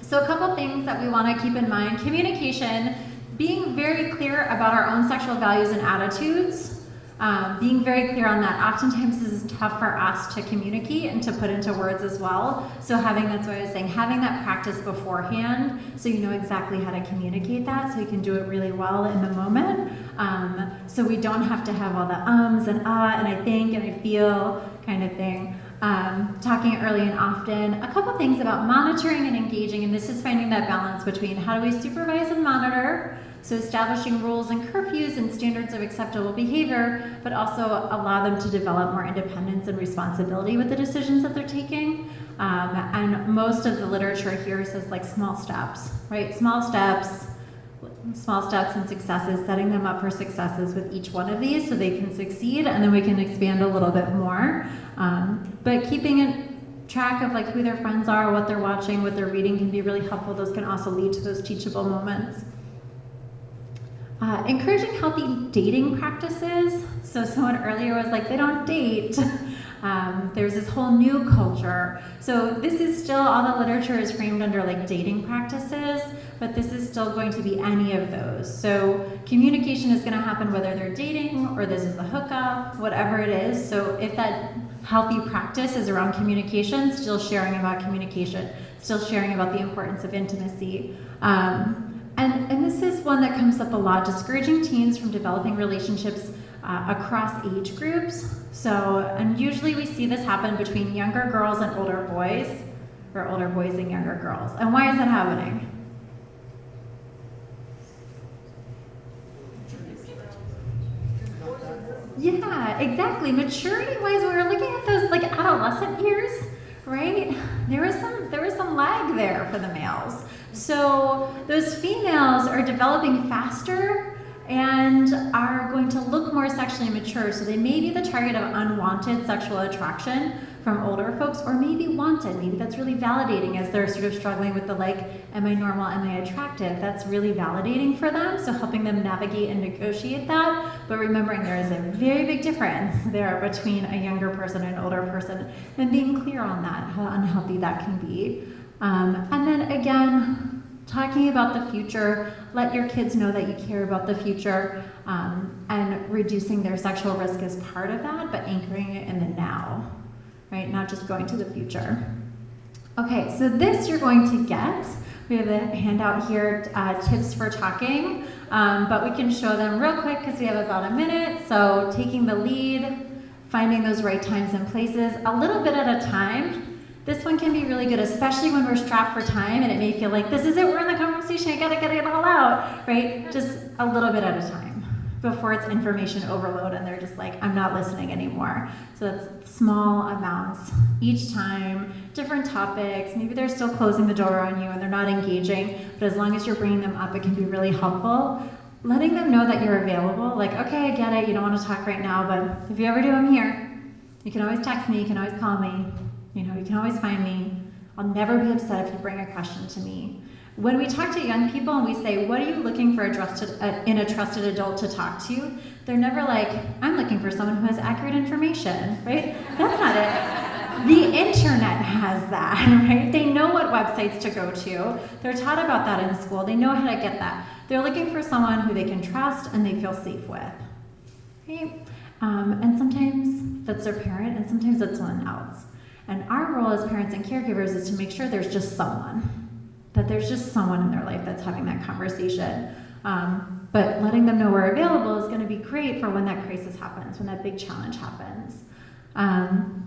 So a couple things that we want to keep in mind: communication, being very clear about our own sexual values and attitudes. Being very clear on that. Oftentimes this is tough for us to communicate and to put into words as well. So that's what I was saying, having that practice beforehand so you know exactly how to communicate that, so you can do it really well in the moment. So we don't have to have all the ums and and I think and I feel kind of thing. Talking early and often. A couple things about monitoring and engaging, and this is finding that balance between how do we supervise and monitor, so establishing rules and curfews and standards of acceptable behavior, but also allow them to develop more independence and responsibility with the decisions that they're taking. And most of the literature here says like small steps, right? Small steps and successes, setting them up for successes with each one of these so they can succeed, and then we can expand a little bit more. But keeping track of like who their friends are, what they're watching, what they're reading can be really helpful. Those can also lead to those teachable moments. Encouraging healthy dating practices. So someone earlier was like, they don't date. There's this whole new culture. So this is still, all the literature is framed under like dating practices, but this is still going to be any of those. So communication is gonna happen whether they're dating or this is the hookup, whatever it is. So if that healthy practice is around communication, still sharing about communication, still sharing about the importance of intimacy. And this is one that comes up a lot, discouraging teens from developing relationships across age groups. So, and usually we see this happen between younger girls and older boys, or older boys and younger girls. And why is that happening? Yeah, exactly. Maturity-wise, we were looking at those like adolescent years, right? There was some lag there for the males. So those females are developing faster and are going to look more sexually mature. So they may be the target of unwanted sexual attraction from older folks, or maybe wanted. Maybe that's really validating as they're sort of struggling with the like, am I normal, am I attractive? That's really validating for them, so helping them navigate and negotiate that, but remembering there is a very big difference there between a younger person and an older person, and being clear on that, how unhealthy that can be. And then again, talking about the future, let your kids know that you care about the future, and reducing their sexual risk is part of that, but anchoring it in the now. Right, not just going to the future. Okay, so this you're going to get. We have a handout here, tips for talking, but we can show them real quick because we have about a minute. So taking the lead, finding those right times and places, a little bit at a time. This one can be really good, especially when we're strapped for time and it may feel like, this is it, we're in the conversation, I gotta get it all out, right? Just a little bit at a time before it's information overload and they're just like, I'm not listening anymore. So that's small amounts each time, different topics. Maybe they're still closing the door on you and they're not engaging, but as long as you're bringing them up, it can be really helpful. Letting them know that you're available, like, okay, I get it, you don't want to talk right now, but if you ever do, I'm here. You can always text me, you can always call me, you can always find me. I'll never be upset if you bring a question to me. When we talk to young people and we say, what are you looking for in a trusted adult to talk to? They're never like, I'm looking for someone who has accurate information, right? That's not it. The internet has that, right? They know what websites to go to. They're taught about that in school. They know how to get that. They're looking for someone who they can trust and they feel safe with, right? And sometimes that's their parent and sometimes that's someone else. And our role as parents and caregivers is to make sure there's just someone. That there's just someone in their life that's having that conversation. But letting them know we're available is gonna be great for when that crisis happens, when that big challenge happens.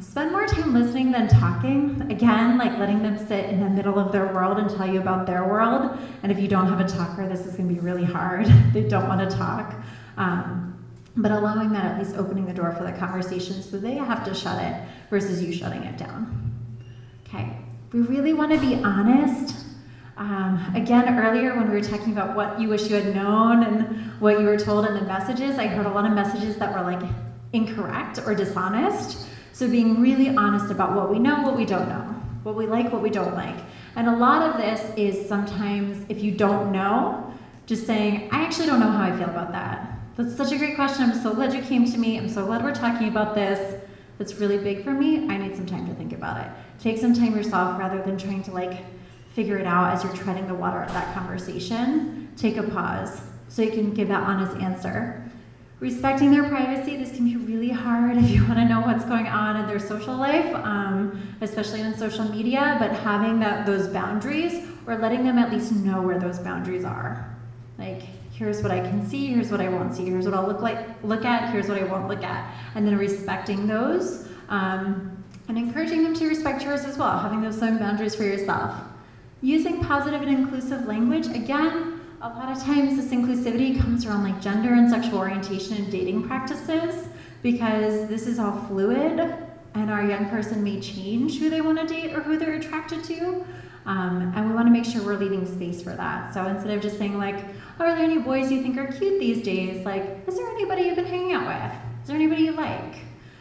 Spend more time listening than talking. Again, like letting them sit in the middle of their world and tell you about their world. And if you don't have a talker, this is gonna be really hard. They don't wanna talk. But allowing that, at least opening the door for the conversation so they have to shut it versus you shutting it down. Okay, we really wanna be honest. Again, earlier when we were talking about what you wish you had known and what you were told in the messages, I heard a lot of messages that were like incorrect or dishonest. So being really honest about what we know, what we don't know, what we like, what we don't like. And a lot of this is sometimes if you don't know, just saying, I actually don't know how I feel about that. That's such a great question. I'm so glad you came to me. I'm so glad we're talking about this. That's really big for me. I need some time to think about it. Take some time yourself rather than trying to like figure it out as you're treading the water of that conversation. Take a pause so you can give that honest answer. Respecting their privacy, this can be really hard if you want to know what's going on in their social life, especially on social media, but having those boundaries or letting them at least know where those boundaries are. Like, here's what I can see, here's what I won't see, here's what I'll look at, here's what I won't look at. And then respecting those and encouraging them to respect yours as well, having those same boundaries for yourself. Using positive and inclusive language, again, a lot of times this inclusivity comes around like gender and sexual orientation and dating practices because this is all fluid and our young person may change who they want to date or who they're attracted to. And we want to make sure we're leaving space for that. So instead of just saying like, oh, are there any boys you think are cute these days? Like, is there anybody you've been hanging out with? Is there anybody you like?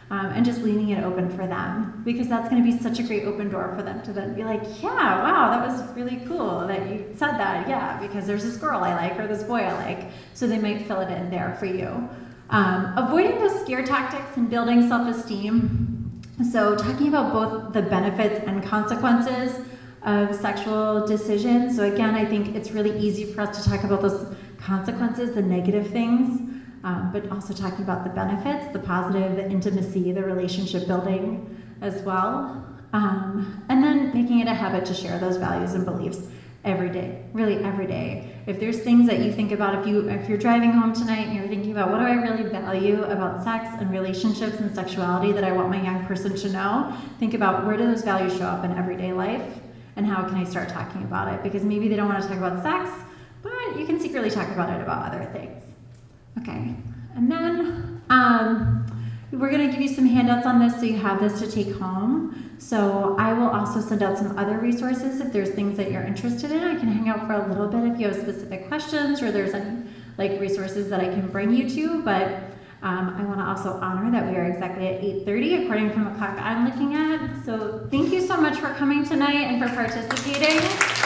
And just leaving it open for them because that's going to be such a great open door for them to then be like, yeah, wow, that was really cool that you said that. Yeah, because there's this girl I like or this boy I like. So they might fill it in there for you. Avoiding those scare tactics and building self-esteem. So talking about both the benefits and consequences of sexual decisions. So again, I think it's really easy for us to talk about those consequences, the negative things, but also talking about the benefits, the positive, the intimacy, the relationship building as well. And then making it a habit to share those values and beliefs every day, really every day. If there's things that you think about, if you're driving home tonight and you're thinking about what do I really value about sex and relationships and sexuality that I want my young person to know, think about where do those values show up in everyday life and how can I start talking about it? Because maybe they don't want to talk about sex, but you can secretly talk about it about other things. Okay, and then we're going to give you some handouts on this so you have this to take home. So I will also send out some other resources if there's things that you're interested in. I can hang out for a little bit if you have specific questions or there's any like resources that I can bring you to, but I want to also honor that we are exactly at 8:30 according from the clock I'm looking at. So thank you so much for coming tonight and for participating.